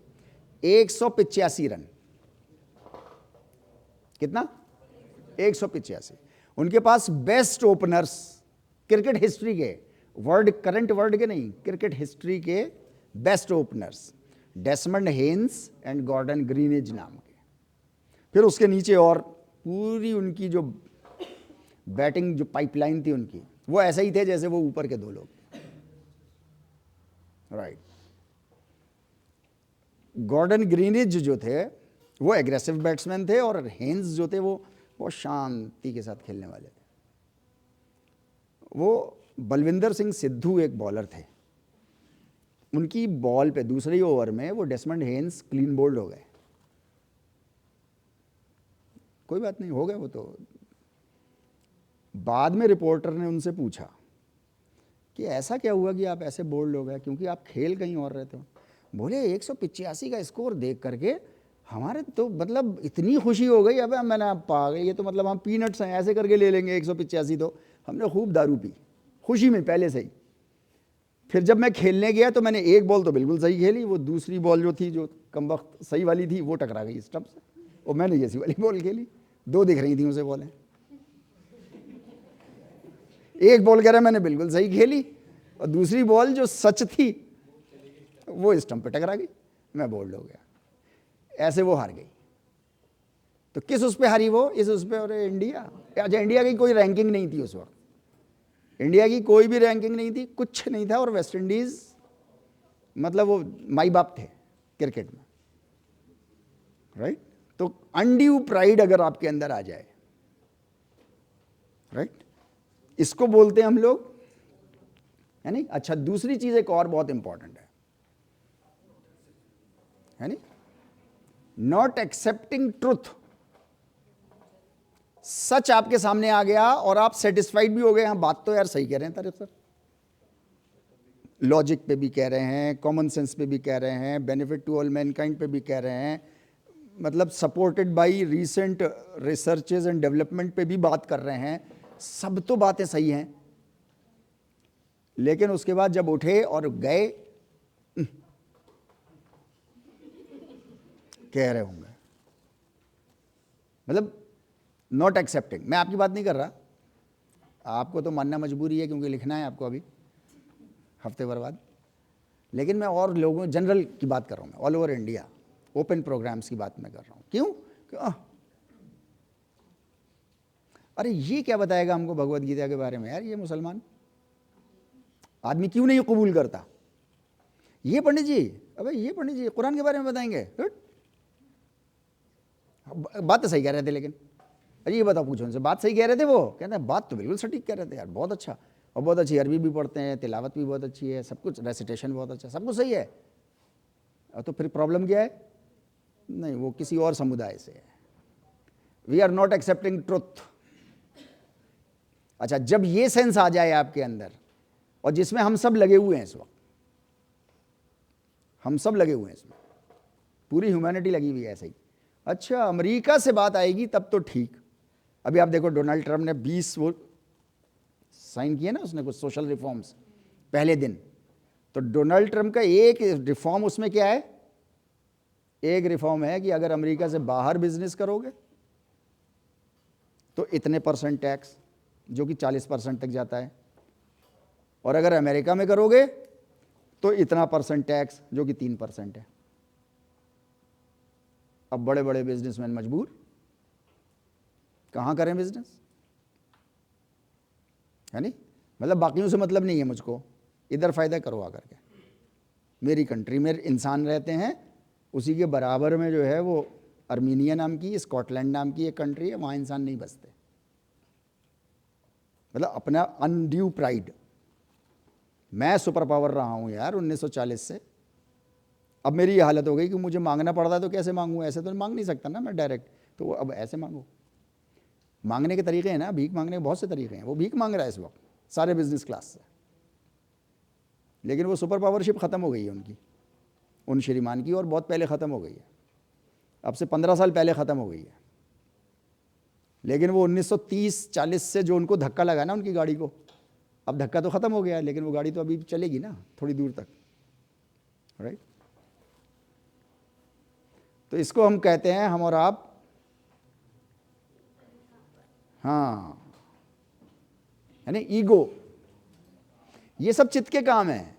185 रन। कितना? 185। उनके पास बेस्ट ओपनर्स क्रिकेट हिस्ट्री के, वर्ल्ड करंट वर्ल्ड के नहीं, क्रिकेट हिस्ट्री के best openers, Desmond Haynes and Gordon Greenidge नाम के। फिर उसके नीचे और पूरी उनकी जो बैटिंग जो पाइपलाइन थी उनकी, वो ऐसे ही थे जैसे वो ऊपर के 2 लोग, राइट। गॉर्डन ग्रीनिज जो थे वो एग्रेसिव बैट्समैन थे, और हेन्स जो थे वो शांति के साथ खेलने वाले थे। वो बलविंदर सिंह सिद्धू एक बॉलर थे, उनकी बॉल पे दूसरे ही ओवर में वो डेसमंड हेन्स क्लीन बोल्ड हो गए। कोई बात नहीं, हो गए वो तो। बाद में रिपोर्टर ने उनसे पूछा कि ऐसा क्या हुआ कि आप ऐसे बोल्ड हो गए, क्योंकि आप खेल कहीं और रहे थे। बोले 185 का स्कोर देख करके हमारे तो मतलब इतनी खुशी हो गई, अब मैंने आप पा गए, ये तो मतलब हम पीनट्स हैं, ऐसे करके ले लेंगे 185। तो हमने खूब दारू पी खुशी में पहले से ही। फिर जब मैं खेलने गया तो मैंने एक बॉल तो बिल्कुल सही खेली, वो दूसरी बॉल जो थी, जो कम वक्त सही वाली थी, वो टकरा गई स्टंप से, और मैंने जैसी वाली बॉल खेली। 2 दिख रही थी उसे बॉलें, एक बॉल कह रहा मैंने बिल्कुल सही खेली, और दूसरी बॉल जो सच थी वो स्टंप पे टकरा गई, मैं बोल्ड हो गया। ऐसे वो हार गई। तो किस उस पे हारी वो? इस उस पे, और इंडिया। अच्छा, इंडिया की कोई रैंकिंग नहीं थी उस वक्त, इंडिया की कोई भी रैंकिंग नहीं थी, कुछ नहीं था। और वेस्ट इंडीज मतलब वो माई बाप थे क्रिकेट में, राइट। तो अनड्यू प्राइड अगर आपके अंदर आ जाए, राइट, इसको बोलते हैं हम लोग, है नहीं? अच्छा, दूसरी चीज एक और बहुत इंपॉर्टेंट है नहीं? नॉट एक्सेप्टिंग ट्रुथ सच आपके सामने आ गया और आप सेटिस्फाइड भी हो गए, हाँ बात तो यार सही कह रहे हैं तारिक सर, लॉजिक पे भी कह रहे हैं, कॉमन सेंस पे भी कह रहे हैं, बेनिफिट टू ऑल मैनकाइंड पे भी कह रहे हैं, मतलब supported by recent researches and development पे भी बात कर रहे हैं, सब तो बातें सही हैं, लेकिन उसके बाद जब उठे और गए कह रहे होंगे, मतलब नॉट एक्सेप्टिंग। मैं आपकी बात नहीं कर रहा, आपको तो मानना मजबूरी है क्योंकि लिखना है आपको अभी हफ्ते भर बाद, लेकिन मैं और लोगों जनरल की बात कर रहा हूँ, मैं all over India open programmes की बात मैं कर रहा हूँ। क्यों? अरे ये क्या बताएगा हमको भगवत गीता के बारे में यार, ये मुसलमान आदमी क्यों नहीं कबूल करता? ये पंडित जी, अबे ये पंडित जी कुरान के बारे में बताएंगे, बात तो सही कह रहे थे, लेकिन अरे ये बताओ, पूछो उनसे, बात सही कह रहे थे? वो कहते हैं बात तो बिल्कुल सटीक कह रहे थे यार, बहुत अच्छा, और बहुत अच्छी अरबी भी पढ़ते हैं, तिलावत भी बहुत अच्छी है, सब कुछ रेसिटेशन बहुत अच्छा, सब कुछ सही है। तो फिर प्रॉब्लम क्या है? नहीं, वो किसी और समुदाय से है। We are not accepting truth. अच्छा, जब ये सेंस आ जाए आपके अंदर, और जिसमें हम सब लगे हुए हैं इस वक्त, हम सब लगे हुए हैं इसमें, पूरी ह्यूमैनिटी लगी हुई है ऐसे ही। अच्छा, अमेरिका से बात आएगी तब तो ठीक। अभी आप देखो, डोनाल्ड ट्रंप ने 20 वो साइन किए ना, उसने कुछ सोशल रिफॉर्म्स पहले दिन। तो डोनाल्ड ट्रंप का एक रिफॉर्म उसमें क्या है? एक रिफॉर्म है कि अगर अमेरिका से बाहर बिजनेस करोगे तो इतने % टैक्स, जो कि 40% तक जाता है, और अगर अमेरिका में करोगे तो इतना % टैक्स, जो कि 3% है। अब बड़े बड़े बिजनेसमैन मजबूर, कहां करें बिजनेस, है नहीं? मतलब बाकियों से मतलब नहीं है मुझको, इधर फायदा करो आकर के। मेरी कंट्री में इंसान रहते हैं, उसी के बराबर में जो है वो अर्मीनिया नाम की, स्कॉटलैंड नाम की एक कंट्री है, वहाँ इंसान नहीं बसते। मतलब अपना अनड्यू प्राइड, मैं सुपर पावर रहा हूँ यार 1940 से, अब मेरी ये हालत हो गई कि मुझे मांगना पड़ रहा है तो कैसे मांगूँ? ऐसे तो मांग नहीं सकता ना मैं डायरेक्ट, तो अब ऐसे मांगो। मांगने के तरीके हैं ना, भीख मांगने के बहुत से तरीके हैं। वो भीख मांग रहा है इस वक्त सारे बिजनेस क्लास से, लेकिन वो सुपर पावरशिप ख़त्म हो गई है उनकी, उन श्रीमान की, और बहुत पहले ख़त्म हो गई है, अब से 15 साल पहले ख़त्म हो गई है। लेकिन वो 1930-40 से जो उनको धक्का लगा ना उनकी गाड़ी को, अब धक्का तो ख़त्म हो गया है, लेकिन वो गाड़ी तो अभी चलेगी ना थोड़ी दूर तक, राइट? तो इसको हम कहते हैं, हम और आप, हाँ, है ना, ईगो। ये सब चित्त के काम है,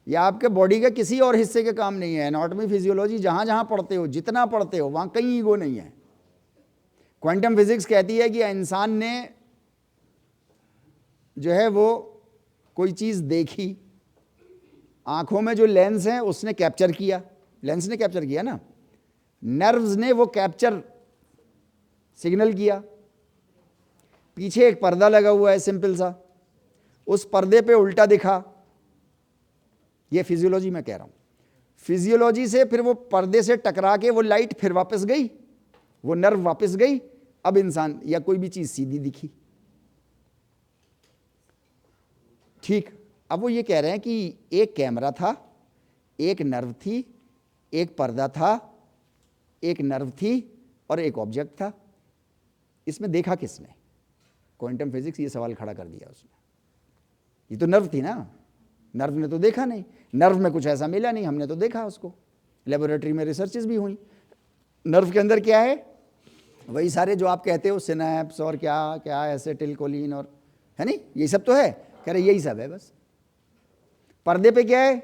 ये आपके बॉडी के किसी और हिस्से के काम नहीं है। एनाटॉमी फिजियोलॉजी जहां जहां पढ़ते हो, जितना पढ़ते हो, वहां कहीं ईगो नहीं है। क्वांटम फिजिक्स कहती है कि इंसान ने जो है वो कोई चीज देखी, आंखों में जो लेंस है उसने कैप्चर किया, लेंस ने कैप्चर किया ना, नर्व्स ने वो कैप्चर सिग्नल किया, पीछे एक पर्दा लगा हुआ है सिंपल सा, उस पर्दे पे उल्टा दिखा। ये फिजियोलॉजी में कह रहा हूं। फिजियोलॉजी से फिर वो पर्दे से टकरा के वो लाइट फिर वापस गई, वो नर्व वापस गई, अब इंसान या कोई भी चीज सीधी दिखी। ठीक, अब वो ये कह रहे हैं कि एक कैमरा था, एक नर्व थी, एक पर्दा था, एक नर्व थी और एक ऑब्जेक्ट था, इसमें देखा किसने? क्वांटम फिजिक्स ये सवाल खड़ा कर दिया उसने, ये तो नर्व थी ना, नर्व ने तो देखा नहीं, नर्व में कुछ ऐसा मिला नहीं, हमने तो देखा उसको, लेबोरेटरी में रिसर्चेस भी हुई। नर्व के अंदर क्या है? वही सारे जो आप कहते हो सिनैप्स और क्या क्या एसिटिलकोलिन और, है नहीं, ये सब तो है। कह रहे यही सब है बस। पर्दे पे क्या है?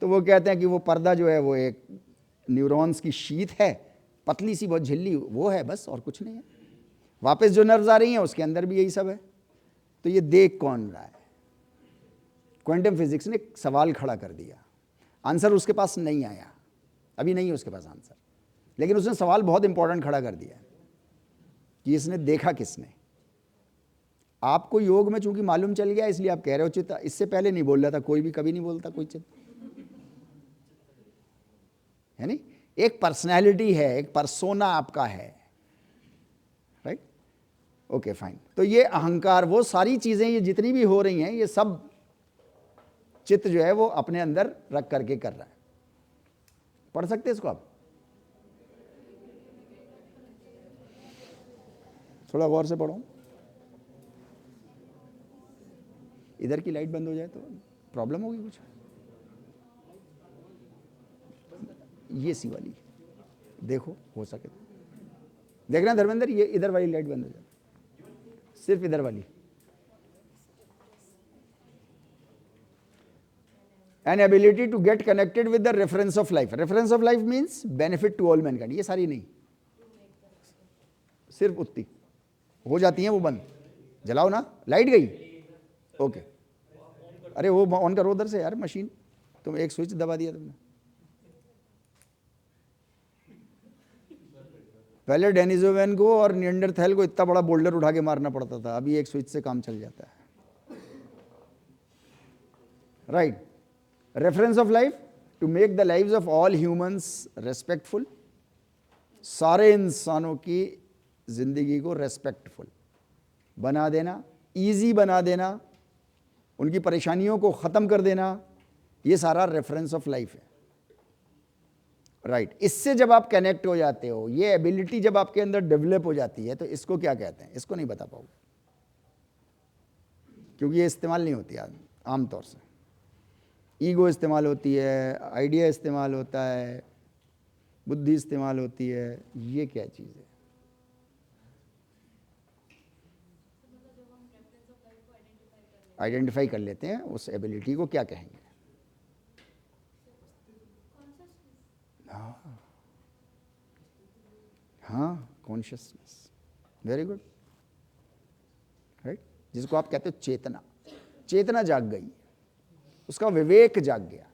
तो वो कहते हैं कि वो पर्दा जो है वो एक न्यूरॉन्स की शीट है, पतली सी बहुत झिल्ली, वो है बस, और कुछ नहीं है। वापस जो नर्व्स आ रही हैं उसके अंदर भी यही सब है। तो ये देख कौन रहा है? क्वांटम फिजिक्स ने सवाल खड़ा कर दिया, आंसर उसके पास नहीं आया, अभी नहीं है उसके पास आंसर, लेकिन उसने सवाल बहुत इंपॉर्टेंट खड़ा कर दिया कि इसने देखा किसने। आपको योग में चूंकि मालूम चल गया इसलिए आप कह रहे हो चित्त, इससे पहले नहीं बोल रहा था कोई भी, कभी नहीं बोलता कोई चित्त, है नहीं? एक पर्सनैलिटी है, एक पर्सोना आपका है, राइट? Okay fine. तो ये अहंकार, वो सारी चीज़ें ये जितनी भी हो रही हैं, ये सब चित्त जो है वो अपने अंदर रख करके कर रहा है। पढ़ सकते इसको आप, थोड़ा गौर से पढ़ो। इधर की लाइट बंद हो जाए तो प्रॉब्लम होगी कुछ। ये सी वाली देखो, हो सके तो देखना धर्मेंद्र, ये इधर वाली लाइट बंद हो जाए, सिर्फ इधर वाली। An ability to get connected with the reference of life. Reference of life means benefit to all mankind. ये सारी नहीं, सिर्फ उतनी हो जाती हैं वो बंद। जलाओ ना, लाइट गई, ओके। अरे वो ऑन करो उधर से यार मशीन, तुम एक स्विच दबा दिया तुमने। पहले डेनिसोवन को और निएंडरथैल को इतना बड़ा बोल्डर उठा के मारना पड़ता था, अभी एक स्विच से काम चल जाता है। Right. Reference of life to make the lives of all humans respectful. सारे इंसानों की जिंदगी को रेस्पेक्टफुल बना देना, इजी बना देना, उनकी परेशानियों को ख़त्म कर देना, ये सारा रेफरेंस ऑफ लाइफ है। राइट। इससे जब आप कनेक्ट हो जाते हो, ये एबिलिटी जब आपके अंदर डेवलप हो जाती है, तो इसको क्या कहते हैं, इसको नहीं बता पाओगे, क्योंकि ये इस्तेमाल नहीं होती आमतौर से। ईगो इस्तेमाल होती है, आइडिया इस्तेमाल होता है, बुद्धि इस्तेमाल होती है। ये क्या चीज़ है? आइडेंटिफाई कर लेते हैं उस एबिलिटी को, क्या कहेंगे? हाँ, कॉन्शियसनेस, वेरी गुड। राइट। जिसको आप कहते हो चेतना। चेतना जाग गई, उसका विवेक जाग गया।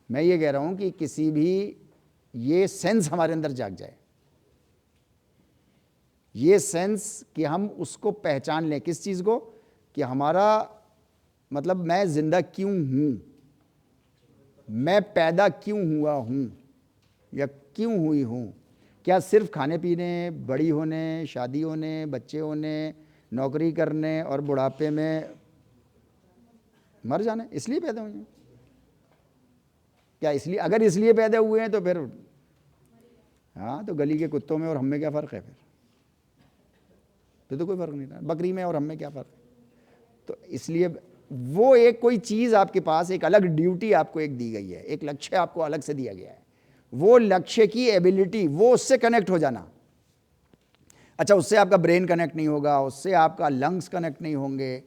मैं ये कह रहा हूं कि किसी भी ये सेंस हमारे अंदर जाग जाए, ये सेंस कि हम उसको पहचान लें। किस चीज़ को? कि हमारा मतलब मैं जिंदा क्यों हूं, मैं पैदा क्यों हुआ हूं या क्यों हुई हूं। क्या सिर्फ खाने पीने, बड़ी होने, शादी होने, बच्चे होने, नौकरी करने और बुढ़ापे में मर जाना, इसलिए पैदा हुए हैं? क्या इसलिए? अगर इसलिए पैदा हुए हैं तो फिर हाँ, तो गली के कुत्तों में और हम में क्या फ़र्क है? फिर तो कोई फ़र्क नहीं रहा, बकरी में और हम में क्या फ़र्क है? तो इसलिए वो एक कोई चीज़ आपके पास, एक अलग ड्यूटी आपको एक दी गई है, एक लक्ष्य आपको अलग से दिया गया है। वो लक्ष्य की एबिलिटी, वो उससे कनेक्ट हो जाना। अच्छा, उससे आपका ब्रेन कनेक्ट नहीं होगा, उससे आपका लंग्स कनेक्ट नहीं होंगे,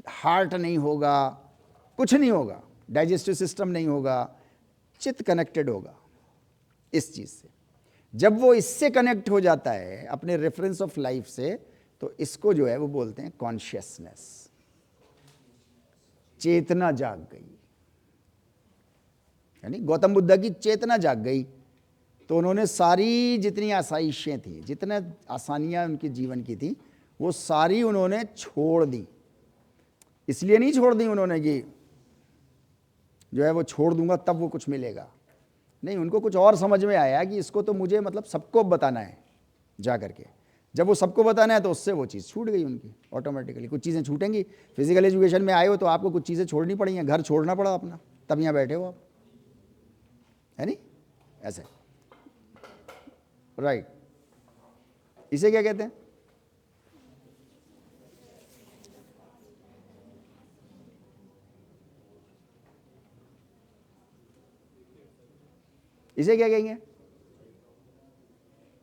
हार्ट नहीं होगा, कुछ नहीं होगा, डाइजेस्टिव सिस्टम नहीं होगा, चित्त कनेक्टेड होगा इस चीज़ से। जब वो इससे कनेक्ट हो जाता है अपने रेफरेंस ऑफ लाइफ से, तो इसको जो है वो बोलते हैं कॉन्शियसनेस। चेतना जाग गई, यानी गौतम बुद्ध की चेतना जाग गई, तो उन्होंने सारी जितनी आसाइशें थी, जितने आसानियां उनके जीवन की थी, वो सारी उन्होंने छोड़ दी। इसलिए नहीं छोड़ दी उन्होंने कि जो है वो छोड़ दूंगा तब वो कुछ मिलेगा, नहीं, उनको कुछ और समझ में आया कि इसको तो मुझे मतलब सबको बताना है जा करके। जब वो सबको बताना है तो उससे वो चीज़ छूट गई उनकी ऑटोमेटिकली। कुछ चीज़ें छूटेंगी। फिजिकल एजुकेशन में आए हो तो आपको कुछ चीज़ें छोड़नी पड़ी हैं, घर छोड़ना पड़ा अपना, तब यहाँ बैठे हो आप, है नहीं? ऐसे। राइट। इसे क्या कहते हैं? इसे क्या कहेंगे?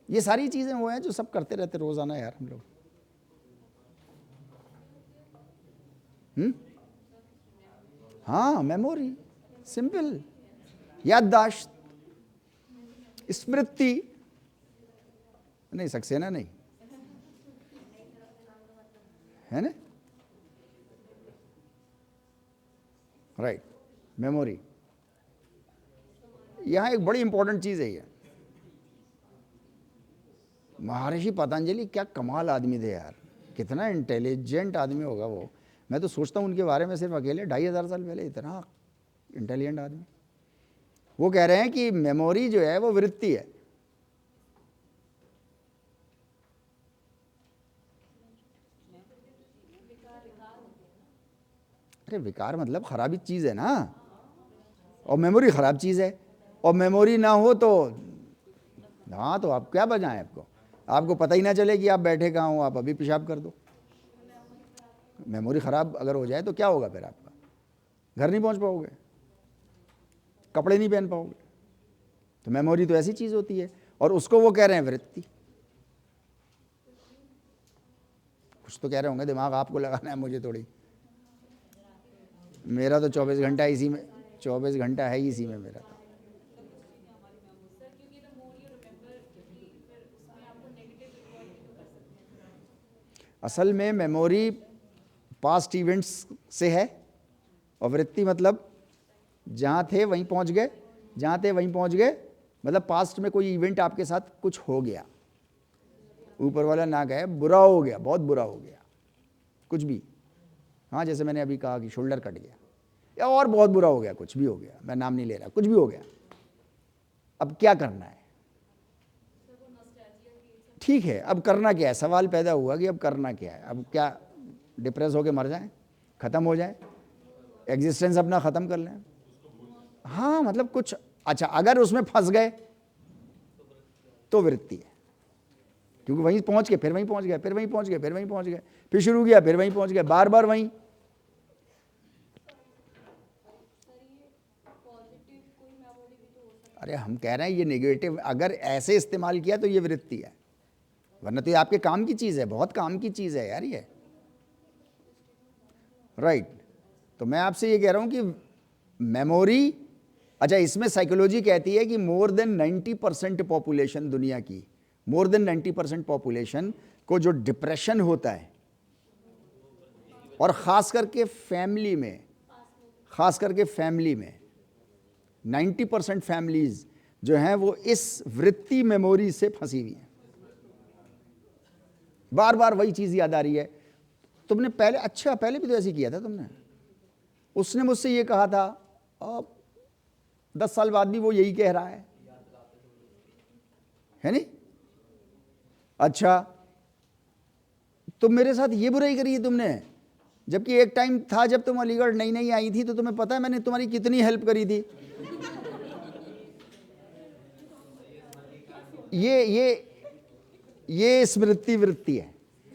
ये सारी चीजें वो हैं जो सब करते रहते रोजाना यार हम लोग। हाँ, मेमोरी, सिंपल, याददाश्त, स्मृति, नहीं सक्सेना नहीं है ना? Right, memory. यहां एक बड़ी इंपॉर्टेंट चीज है ये। महर्षि पतंजलि क्या कमाल आदमी थे यार, कितना इंटेलिजेंट आदमी होगा वो। मैं तो सोचता हूँ उनके बारे में सिर्फ अकेले 2500 साल पहले इतना इंटेलिजेंट आदमी। वो कह रहे हैं कि मेमोरी जो है वो वृत्ति है। अरे विकार मतलब खराबी चीज है ना, और मेमोरी खराब चीज है, और मेमोरी ना हो तो हाँ, तो आप क्या बजाएं, आपको पता ही ना चले कि आप बैठे कहाँ हो, आप अभी पेशाब कर दो। मेमोरी खराब अगर हो जाए तो क्या होगा फिर? आपका घर नहीं पहुंच पाओगे, कपड़े नहीं पहन पाओगे। तो मेमोरी तो ऐसी चीज होती है, और उसको वो कह रहे हैं वृत्ति। कुछ तो कह रहे होंगे, दिमाग आपको लगाना है, मुझे थोड़ी। मेरा तो 24 घंटा इसी में, 24 घंटा है ही इसी में मेरा। असल में मेमोरी पास्ट इवेंट्स से है, और वृत्ति मतलब जहाँ थे वहीं पहुँच गए, जहाँ थे वहीं पहुँच गए, मतलब पास्ट में कोई इवेंट आपके साथ कुछ हो गया, ऊपर वाला ना कहे बुरा हो गया, बहुत बुरा हो गया, कुछ भी। हाँ, जैसे मैंने अभी कहा कि शोल्डर कट गया, या और बहुत बुरा हो गया, कुछ भी हो गया, मैं नाम नहीं ले रहा, कुछ भी हो गया। अब क्या करना है? ठीक है, अब करना क्या है? सवाल पैदा हुआ कि अब करना क्या है? अब क्या डिप्रेस होके मर जाएं, ख़त्म हो जाए, एग्जिस्टेंस अपना ख़त्म कर लें? हाँ, मतलब कुछ। अच्छा, अगर उसमें फंस गए तो वृत्ति है, क्योंकि वहीं पहुंच गए, फिर वहीं पहुंच गए, फिर वहीं पहुंच गए, फिर वहीं पहुंच गए, फिर शुरू किया, फिर वहीं पहुंच गए, बार बार वहीं। अरे हम कह रहे हैं ये नेगेटिव अगर ऐसे इस्तेमाल किया तो ये वृत्ति है, वरना तो ये आपके काम की चीज़ है, बहुत काम की चीज़ है यार ये। राइट। तो मैं आपसे ये कह रहा हूँ कि मेमोरी, अच्छा इसमें साइकोलॉजी कहती है कि मोर देन 90% पॉपुलेशन दुनिया की, मोर देन 90% पॉपुलेशन को जो डिप्रेशन होता है, और ख़ास करके फैमिली में, ख़ास करके फैमिली में 90% फैमिलीज जो हैं वो इस वृत्ति मेमोरी से फंसी हुई हैं। बार बार वही चीज़ याद आ रही है। तुमने पहले, अच्छा पहले भी तो ऐसे किया था तुमने, उसने मुझसे ये कहा था, अब 10 साल बाद भी वो यही कह रहा है नहीं? अच्छा, तुम मेरे साथ ये बुराई करी है तुमने, जबकि एक टाइम था जब तुम अलीगढ़ नई नई आई थी, तो तुम्हें पता है मैंने तुम्हारी कितनी हेल्प करी थी। ये स्मृति वृत्ति है,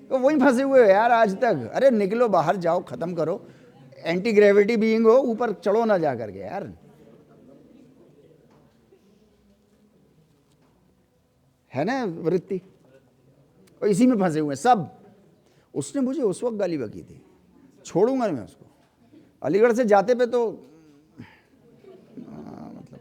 तो वहीं फंसे हुए हो यार आज तक। अरे निकलो बाहर, जाओ, खत्म करो, एंटी ग्रेविटी बीइंग हो, ऊपर चढ़ो ना जा करके यार, है ना वृत्ति। और इसी में फंसे हुए सब। उसने मुझे उस वक्त गाली बकी थी, छोड़ूंगा नहीं मैं उसको। अलीगढ़ से जाते पे तो मतलब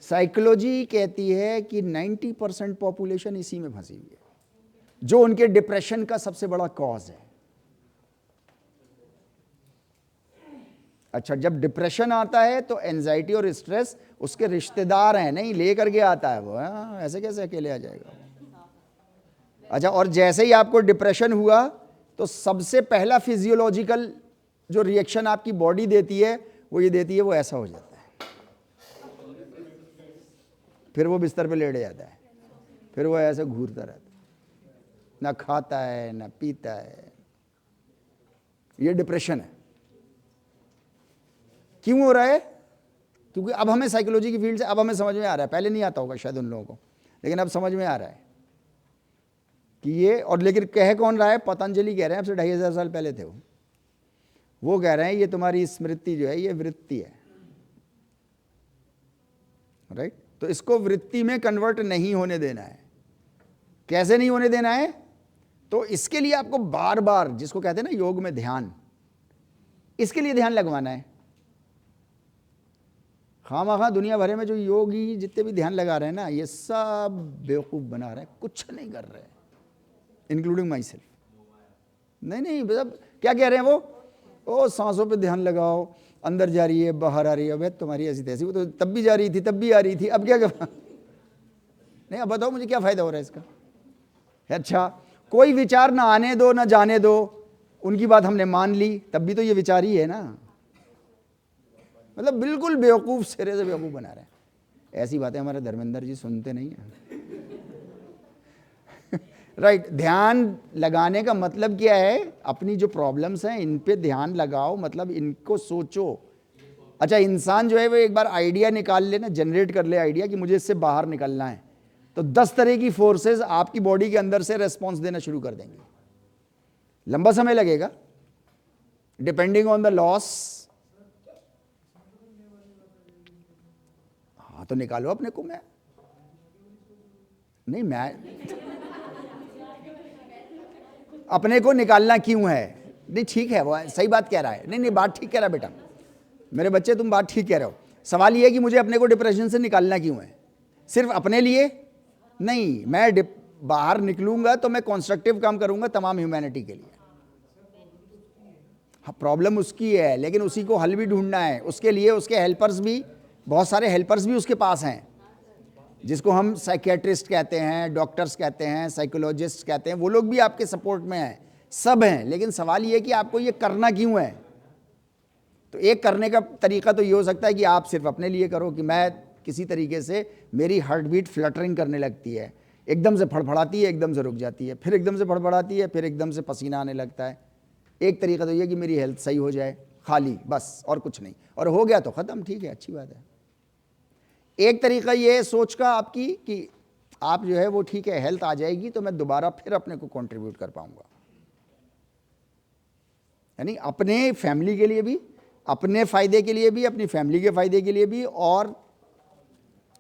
साइकोलॉजी कहती है कि 90% पॉपुलेशन इसी में फंसी हुई है, जो उनके डिप्रेशन का सबसे बड़ा कॉज है। अच्छा, जब डिप्रेशन आता है तो एंजाइटी और स्ट्रेस उसके रिश्तेदार हैं, नहीं लेकर के आता है वो। ऐसे कैसे अकेले आ जाएगा? अच्छा, और जैसे ही आपको डिप्रेशन हुआ तो सबसे पहला फिजियोलॉजिकल जो रिएक्शन आपकी बॉडी देती है वो ये देती है, वो ऐसा हो जाता है, फिर वो बिस्तर पे लेट जाता है, फिर वो ऐसे घूरता रहता है, ना खाता है ना पीता है। ये डिप्रेशन है। क्यों हो रहा है? क्योंकि अब हमें साइकोलॉजी की फील्ड से अब हमें समझ में आ रहा है, पहले नहीं आता होगा शायद उन लोगों को, लेकिन अब समझ में आ रहा है कि ये। और लेकिन कह कौन रहा है? पतंजलि कह रहे हैं, अब से 2500 साल पहले थे वो कह रहे हैं ये तुम्हारी स्मृति जो है ये वृत्ति है। राइट। तो इसको वृत्ति में कन्वर्ट नहीं होने देना है। कैसे नहीं होने देना है? तो इसके लिए आपको बार बार, जिसको कहते हैं ना योग में ध्यान, इसके लिए ध्यान लगवाना है। खामखा दुनिया भरे में जो योगी जितने भी ध्यान लगा रहे हैं ना, ये सब बेवकूफ़ बना रहे हैं, कुछ नहीं कर रहे हैं, इंक्लूडिंग माई सेल्फ। नहीं, मतलब क्या कह रहे हैं वो? ओ सांसों पे ध्यान लगाओ, अंदर जा रही है बाहर आ रही है। अबे तुम्हारी ऐसी तैसी, वो तो तब भी जा रही थी, तब भी आ रही थी, अब क्या कर? नहीं, अब बताओ मुझे क्या फ़ायदा हो रहा है इसका? अच्छा, कोई विचार ना आने दो ना जाने दो, उनकी बात हमने मान ली, तब भी तो ये विचार ही है ना। मतलब बिल्कुल बेवकूफ़, सिरे से बेवकूफ़ बना रहे हैं। ऐसी बातें हमारे धर्मेंद्र जी सुनते नहीं हैं। राइट, ध्यान लगाने का मतलब क्या है? अपनी जो प्रॉब्लम्स हैं इन पे ध्यान लगाओ, मतलब इनको सोचो। अच्छा, इंसान जो है वो एक बार आइडिया निकाल ले ना, जनरेट कर ले आइडिया कि मुझे इससे बाहर निकलना है, तो 10 तरह की फोर्सेस आपकी बॉडी के अंदर से रेस्पॉन्स देना शुरू कर देंगे। लंबा समय लगेगा, डिपेंडिंग ऑन द लॉस। हाँ तो निकालो अपने को। मैं अपने को निकालना क्यों है? नहीं ठीक है, वो सही बात कह रहा है। नहीं बात ठीक कह रहा है बेटा, मेरे बच्चे तुम बात ठीक कह रहे हो। सवाल ये है कि मुझे अपने को डिप्रेशन से निकालना क्यों है? सिर्फ अपने लिए नहीं, मैं बाहर निकलूंगा तो मैं कंस्ट्रक्टिव काम करूंगा तमाम ह्यूमैनिटी के लिए। हाँ, प्रॉब्लम उसकी है, लेकिन उसी को हल भी ढूंढना है। उसके लिए उसके हेल्पर्स भी, बहुत सारे हेल्पर्स भी उसके पास हैं, जिसको हम साइकियाट्रिस्ट कहते हैं, डॉक्टर्स कहते हैं, साइकोलॉजिस्ट कहते हैं। वो लोग भी आपके सपोर्ट में हैं, सब हैं। लेकिन सवाल ये है कि आपको ये करना क्यों है? तो एक करने का तरीका तो ये हो सकता है कि आप सिर्फ अपने लिए करो कि मैं किसी तरीके से, मेरी हार्ट बीट फ्लटरिंग करने लगती है, एकदम से फड़फड़ाती है, एकदम से रुक जाती है, फिर एकदम से फड़फड़ाती है, फिर एकदम से पसीना आने लगता है। एक तरीका तो ये कि मेरी हेल्थ सही हो जाए, खाली बस, और कुछ नहीं, और हो गया तो ख़त्म, ठीक है, अच्छी बात है। एक तरीका ये सोच का आपकी कि आप जो है वो ठीक है, हेल्थ आ जाएगी तो मैं दोबारा फिर अपने को कंट्रीब्यूट कर पाऊंगा, यानी अपने फैमिली के लिए भी, अपने फ़ायदे के लिए भी, अपनी फैमिली के फ़ायदे के लिए भी, और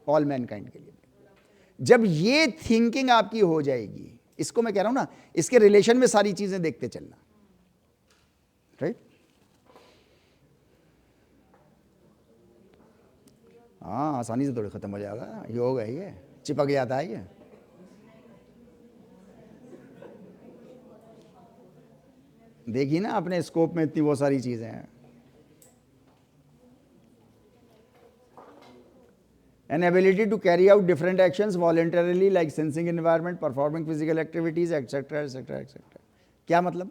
ऑल मैनकाइंड के लिए भी। जब ये थिंकिंग आपकी हो जाएगी, इसको मैं कह रहा हूं ना, इसके रिलेशन में सारी चीज़ें देखते चलना, राइट? हाँ, आसानी से थोड़ी ख़त्म हो जाएगा, ये हो गई है, चिपक जाता है ये। देखिए ना, अपने स्कोप में इतनी बहुत सारी चीज़ें हैं। An ability to carry out different actions voluntarily, like sensing environment, performing physical activities, etc., etc., etc. क्या मतलब?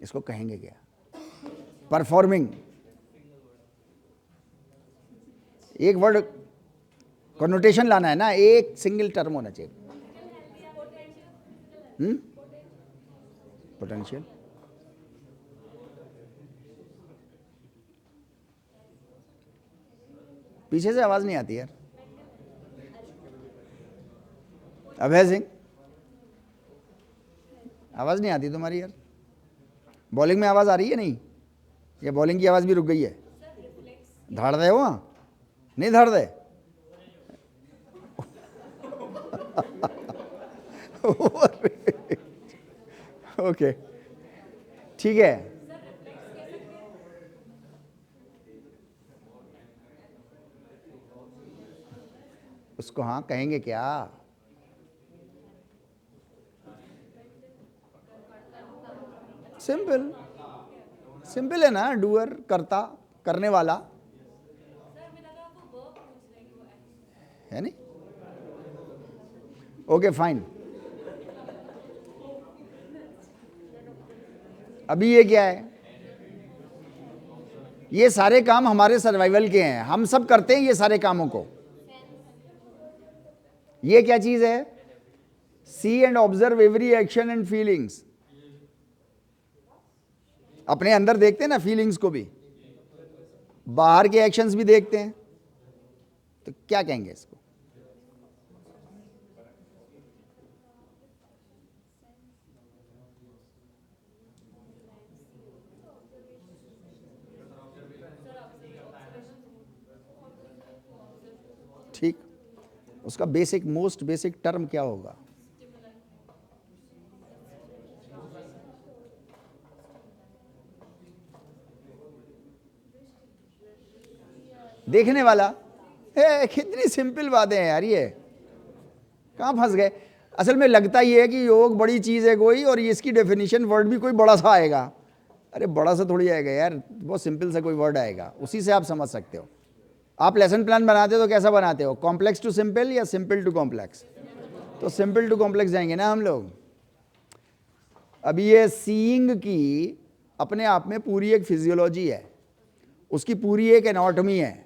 इसको कहेंगे क्या? परफॉर्मिंग, एक वर्ड कॉनोटेशन लाना है ना, एक सिंगल टर्म होना चाहिए। पोटेंशियल, पीछे से आवाज नहीं आती यार। अभय सिंह, आवाज नहीं आती तुम्हारी यार। बॉलिंग में आवाज आ रही है नहीं? या बॉलिंग की आवाज भी रुक गई है? धाड़ दे हो, नहीं धाड़ दे। ओके, ठीक है। उसको हाँ कहेंगे क्या? सिंपल, सिंपल है ना, डूअर, करता, करने वाला है नहीं? Okay fine. अभी ये क्या है? ये सारे काम हमारे सर्वाइवल के हैं, हम सब करते हैं ये सारे कामों को। ये क्या चीज है? See and observe every action and feelings. अपने अंदर देखते हैं ना फीलिंग्स को भी, बाहर के एक्शंस भी देखते हैं, तो क्या कहेंगे इसको? ठीक, उसका बेसिक, मोस्ट बेसिक टर्म क्या होगा? देखने वाला। कितनी सिंपल बातें हैं यार, ये कहाँ फंस गए? असल में लगता ये है कि योग बड़ी चीज़ है कोई, और ये इसकी डेफिनेशन वर्ड भी कोई बड़ा सा आएगा। अरे बड़ा सा थोड़ी आएगा यार, बहुत सिंपल सा कोई वर्ड आएगा, उसी से आप समझ सकते हो। आप लेसन प्लान बनाते हो तो कैसा बनाते हो? कॉम्प्लेक्स टू सिंपल या सिंपल टू कॉम्प्लेक्स? तो सिंपल टू कॉम्प्लेक्स जाएंगे ना हम लोग। अभी ये सीइंग की अपने आप में पूरी एक फिजियोलॉजी है, उसकी पूरी एक एनाटॉमी है,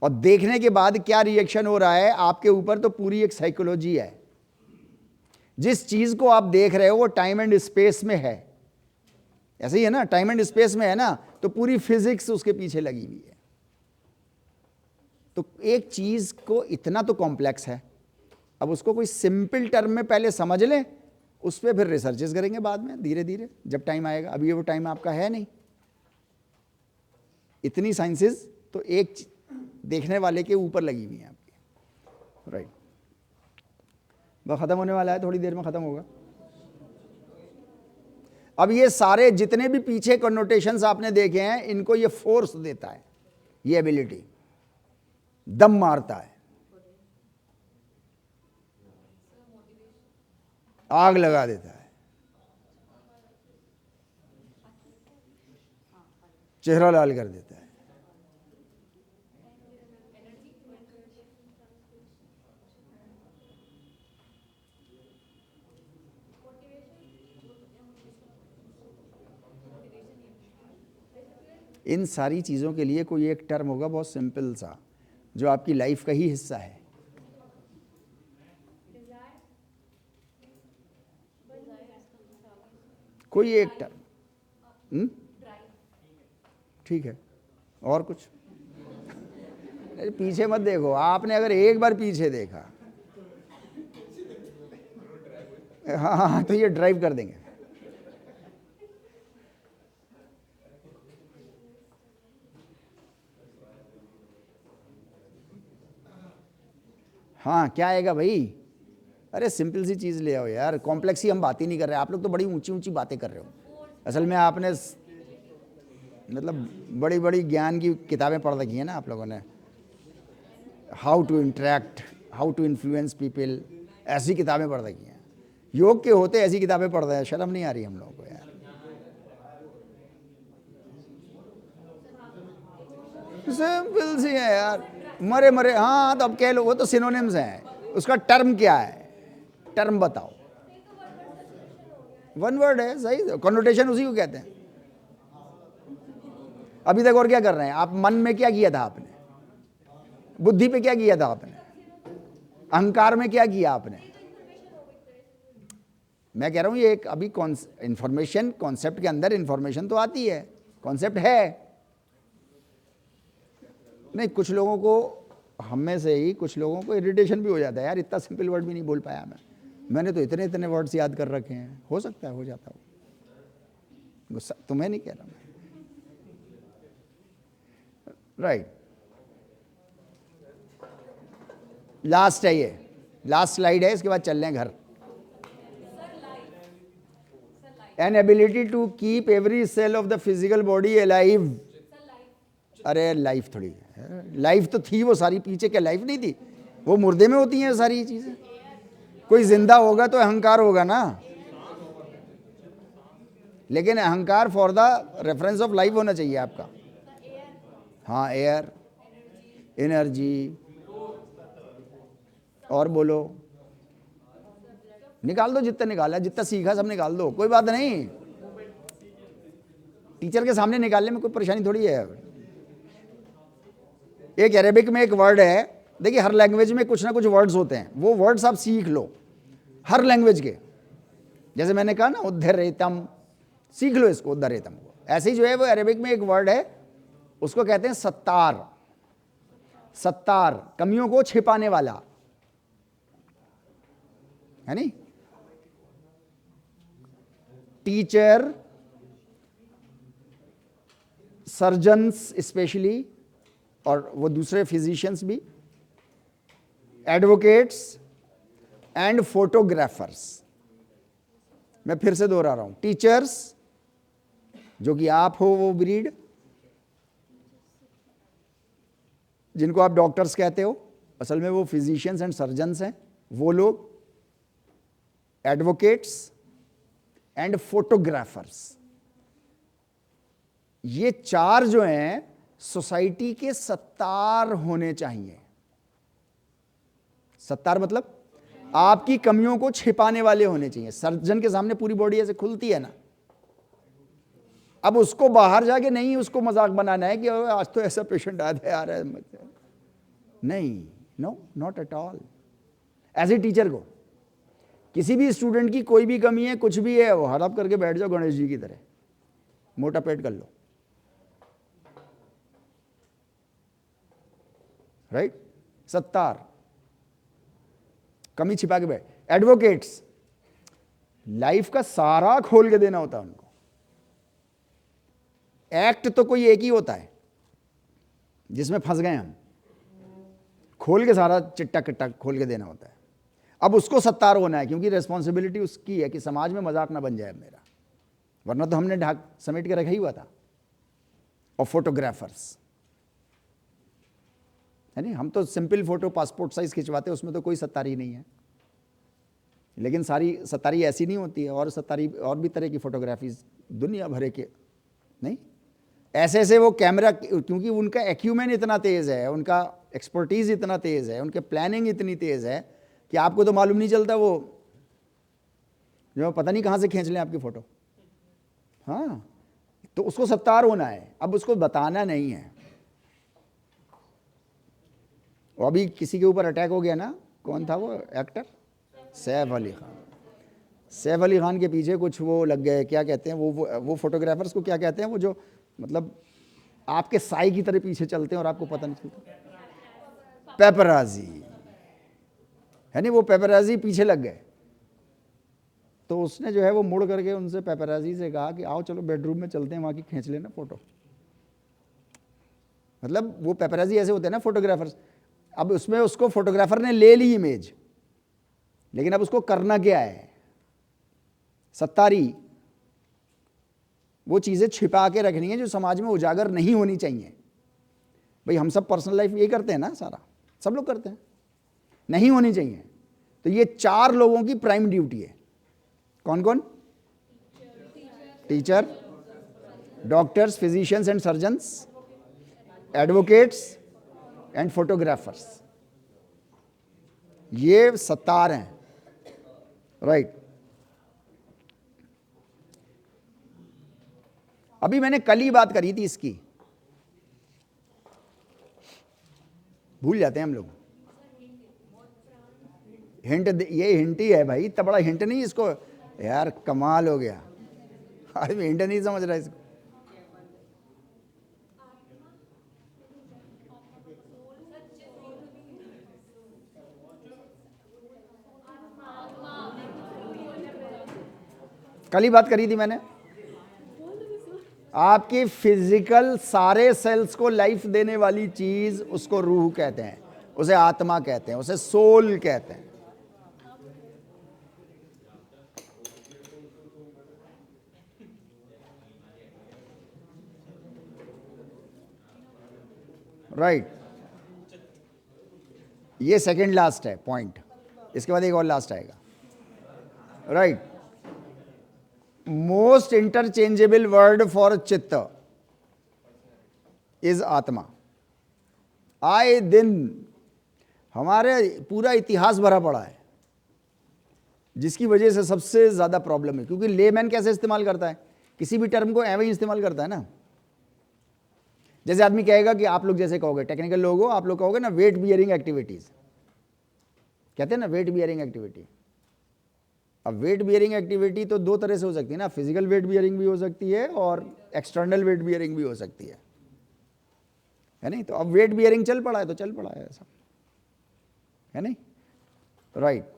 और देखने के बाद क्या रिएक्शन हो रहा है आपके ऊपर, तो पूरी एक साइकोलॉजी है। जिस चीज को आप देख रहे हो वो टाइम एंड स्पेस में है, ऐसे ही है ना, टाइम एंड स्पेस में है ना, तो पूरी फिजिक्स उसके पीछे लगी हुई है। तो एक चीज को इतना तो कॉम्प्लेक्स है, अब उसको कोई सिंपल टर्म में पहले समझ लें, उस पर फिर रिसर्चेस करेंगे बाद में धीरे धीरे जब टाइम आएगा। अभी ये वो टाइम आपका है नहीं। इतनी साइंसेस तो एक देखने वाले के ऊपर लगी हुई हैं आपकी, राइट। वह खत्म होने वाला है, थोड़ी देर में खत्म होगा। अब ये सारे जितने भी पीछे कन्नोटेशंस आपने देखे हैं, इनको ये फोर्स देता है, ये एबिलिटी दम मारता है, आग लगा देता है, चेहरा लाल कर देता है। इन सारी चीज़ों के लिए कोई एक टर्म होगा बहुत सिंपल सा, जो आपकी लाइफ का ही हिस्सा है। कोई एक टर्म, ठीक है। और कुछ पीछे मत देखो, आपने अगर एक बार पीछे देखा, हाँ तो ये ड्राइव कर देंगे। हाँ क्या आएगा भाई? अरे सिंपल सी चीज़ ले आओ यार, कॉम्प्लेक्स ही हम बात ही नहीं कर रहे। आप लोग तो बड़ी ऊंची ऊंची बातें कर रहे हो। असल में आपने मतलब बड़ी बड़ी ज्ञान की किताबें पढ़ रखी हैं ना आप लोगों ने, how to interact, how to influence people, ऐसी किताबें पढ़ रखी हैं। योग के होते ऐसी किताबें पढ़ रहे हैं, शर्म नहीं आ रही हम लोगों को यार। सिंपल सी है यार, मरे मरे। हाँ तो अब कह लो, वो तो सिनोनिम्स हैं। उसका टर्म क्या है, टर्म बताओ। वन वर्ड है, सही, कॉन्नोटेशन उसी को कहते हैं। अभी तक और क्या कर रहे हैं आप? मन में क्या किया था आपने? बुद्धि पे क्या किया था आपने? अहंकार में क्या किया आपने? मैं कह रहा हूं ये एक अभी इंफॉर्मेशन, कॉन्सेप्ट के अंदर इंफॉर्मेशन तो आती है, कॉन्सेप्ट है नहीं। कुछ लोगों को, हम में से ही कुछ लोगों को इरिटेशन भी हो जाता है यार, इतना सिंपल वर्ड भी नहीं बोल पाया मैंने तो इतने इतने वर्ड्स याद कर रखे हैं। हो सकता है हो जाता हो, गुस्सा तुम्हें नहीं कह रहा मैं, राइट। लास्ट है ये, लास्ट स्लाइड है, इसके बाद चल रहे हैं घर। An ability to keep every cell of the physical body alive. अरे लाइफ थोड़ी, लाइफ तो थी वो सारी, पीछे क्या लाइफ नहीं थी? वो मुर्दे में होती हैं सारी चीजें। कोई जिंदा होगा तो अहंकार होगा ना, लेकिन अहंकार for the reference of life होना चाहिए आपका। हाँ, एयर, एनर्जी, और बोलो, निकाल दो जितना निकाला, जितना सीखा सब निकाल दो, कोई बात नहीं। टीचर के सामने निकालने में कोई परेशानी थोड़ी है। एक अरेबिक में एक वर्ड है, देखिए हर लैंग्वेज में कुछ ना कुछ वर्ड्स होते हैं, वो वर्ड्स आप सीख लो हर लैंग्वेज के। जैसे मैंने कहा ना उद्धरेतम, सीख लो इसको, उद्धरेतम को। ऐसे ही जो है वो अरेबिक में एक वर्ड है, उसको कहते हैं सत्तार। सत्तार, कमियों को छिपाने वाला, है नहीं? टीचर, सर्जन्स स्पेशली, और वो दूसरे फिजिशियंस भी, एडवोकेट्स एंड फोटोग्राफर्स। मैं फिर से दोहरा रहा हूं, टीचर्स जो कि आप हो, वो ब्रीड जिनको आप डॉक्टर्स कहते हो, असल में वो फिजिशियंस एंड सर्जन्स हैं, वो लोग, एडवोकेट्स एंड फोटोग्राफर्स। ये चार जो हैं सोसाइटी के सत्तार होने चाहिए। सत्तार मतलब आपकी कमियों को छिपाने वाले होने चाहिए। सर्जन के सामने पूरी बॉडी ऐसे खुलती है ना, अब उसको बाहर जाके नहीं उसको मजाक बनाना है कि आज तो ऐसा पेशेंट आ रहा है, नहीं, no, not at all. As a teacher को किसी भी स्टूडेंट की कोई भी कमी है, कुछ भी है, वो हड़प करके बैठ जाओ गणेश जी की तरह, मोटा पेट कर लो, राइट? सत्तार, कमी छिपा के बैठ। एडवोकेट्स, लाइफ का सारा खोल के देना होता है उनको। एक्ट तो कोई एक ही होता है जिसमें फंस गए हम, खोल के सारा चिट्टा किट्टा खोल के देना होता है। अब उसको सत्तार होना है, क्योंकि रिस्पॉन्सिबिलिटी उसकी है कि समाज में मजाक ना बन जाए मेरा, वरना तो हमने ढाक समेट के रखा ही हुआ था। और फोटोग्राफर्स है नहीं, हम तो सिंपल फोटो पासपोर्ट साइज खिंचवाते हैं, उसमें तो कोई सत्तारी नहीं है। लेकिन सारी सत्तारी ऐसी नहीं होती है, और सत्तारी और भी तरह की फोटोग्राफीज दुनिया भरे के, नहीं ऐसे ऐसे वो कैमरा, क्योंकि उनका एक्यूमेन इतना तेज है, उनका एक्सपर्टीज इतना तेज है, उनके प्लानिंग इतनी तेज है कि आपको तो मालूम नहीं चलता, वो जो पता नहीं कहाँ से खींच लें आपकी फोटो। हाँ, तो उसको सत्तार होना है, अब उसको बताना नहीं है। और अभी किसी के ऊपर अटैक हो गया ना, कौन था वो एक्टर, सैफ अली खान। सैफ अली खान के पीछे कुछ वो लग गए, क्या कहते हैं वो फोटोग्राफर्स को क्या कहते हैं, वो जो मतलब आपके साई की तरह पीछे चलते हैं और आपको पता नहीं चलता, पेपराजी है नहीं, वो पेपराजी पीछे लग गए। तो उसने जो है वो मुड़ करके उनसे, पेपराजी से कहा कि आओ चलो बेडरूम में चलते हैं, वहां की खींच लेना फोटो। मतलब वो पेपराजी ऐसे होते हैं ना फोटोग्राफर्स। अब उसमें उसको फोटोग्राफर ने ले ली इमेज, लेकिन अब उसको करना क्या है, सत्तारी, वो चीजें छिपा के रखनी है जो समाज में उजागर नहीं होनी चाहिए। भाई हम सब पर्सनल लाइफ यही करते हैं ना, सारा सब लोग करते हैं, नहीं होनी चाहिए। तो ये 4 लोगों की प्राइम ड्यूटी है। कौन कौन? Teacher, doctors, physicians and surgeons, advocates and photographers, ये सत्तार हैं, राइट? अभी मैंने कल ही बात करी थी इसकी, भूल जाते हैं हम लोग। हिंट, ये हिंट ही है भाई, इतना बड़ा हिंट नहीं इसको, यार कमाल हो गया, आदमी हिंट नहीं समझ रहा इसको। कल ही बात करी थी मैंने, आपकी फिजिकल सारे सेल्स को लाइफ देने वाली चीज, उसको रूह कहते हैं, उसे आत्मा कहते हैं, उसे सोल कहते हैं। राइट, ये सेकंड लास्ट है पॉइंट, इसके बाद एक और लास्ट आएगा। Right, most interchangeable word for चित्त इज आत्मा। आए दिन हमारे पूरा इतिहास भरा पड़ा है, जिसकी वजह से सबसे ज्यादा प्रॉब्लम है। क्योंकि लेमैन कैसे इस्तेमाल करता है, किसी भी टर्म को एवं ही इस्तेमाल करता है ना। जैसे आदमी कहेगा कि आप लोग जैसे कहोगे, टेक्निकल लोग हो, आप लोग कहोगे ना वेट बियरिंग एक्टिविटीज, कहते हैं ना वेट बियरिंग एक्टिविटी। अब वेट बियरिंग एक्टिविटी तो 2 तरह से हो सकती है ना, फिजिकल वेट बियरिंग भी हो सकती है और एक्सटर्नल वेट बियरिंग भी हो सकती है नहीं? तो अब वेट बियरिंग चल पड़ा है तो चल पड़ा है, ऐसा है नहीं? Right,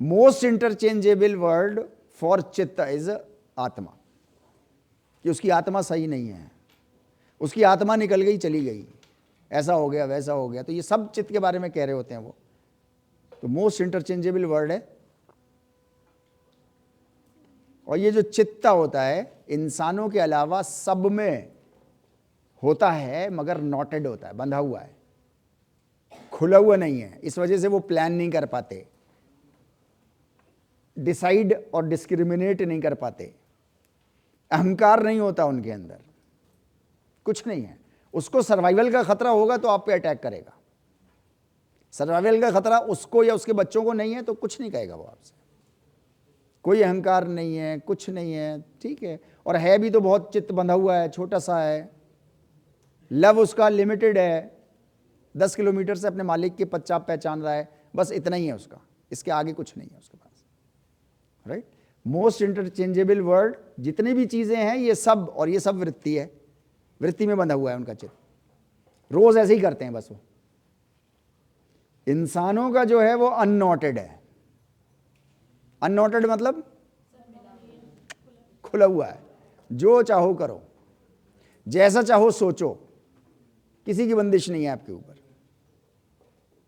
most interchangeable word for चित्त इज आत्मा, कि उसकी आत्मा सही नहीं है, उसकी आत्मा निकल गई चली गई, ऐसा हो गया वैसा हो गया, तो ये सब चित्त के बारे में कह रहे होते हैं वो। तो मोस्ट इंटरचेंजेबल वर्ड है। और ये जो चित्त होता है इंसानों के अलावा सब में होता है, मगर नॉटेड होता है, बंधा हुआ है, खुला हुआ नहीं है। इस वजह से वो प्लान नहीं कर पाते, डिसाइड और डिस्क्रिमिनेट नहीं कर पाते, अहंकार नहीं होता उनके अंदर, कुछ नहीं है। उसको सर्वाइवल का खतरा होगा तो आप पे अटैक करेगा, सर्वाइवल का खतरा उसको या उसके बच्चों को नहीं है तो कुछ नहीं कहेगा वो आपसे, कोई अहंकार नहीं है, कुछ नहीं है, ठीक है। और है भी तो बहुत चित्त बंधा हुआ है, छोटा सा है, लव उसका लिमिटेड है, 10 किलोमीटर से अपने मालिक के पच्चाप पहचान रहा है, बस इतना ही है उसका, इसके आगे कुछ नहीं है उसके पास, राइट। मोस्ट इंटरचेंजेबल वर्ड जितनी भी चीज़ें हैं ये सब, और ये सब वृत्ति है, वृत्ति में बंधा हुआ है उनका चित्त, रोज ऐसे ही करते हैं बस वो। इंसानों का जो है वो अननोटेड है, अननोटेड मतलब खुला हुआ है, जो चाहो करो, जैसा चाहो सोचो, किसी की बंदिश नहीं है आपके ऊपर,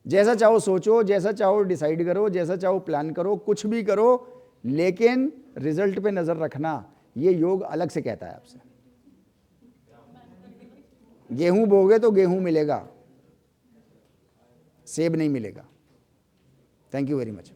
जैसा चाहो सोचो, जैसा चाहो डिसाइड करो, जैसा चाहो प्लान करो, कुछ भी करो, लेकिन रिजल्ट पे नजर रखना, ये योग अलग से कहता है आपसे। गेहूं बोगे तो गेहूं मिलेगा, सेब नहीं मिलेगा। Thank you very much.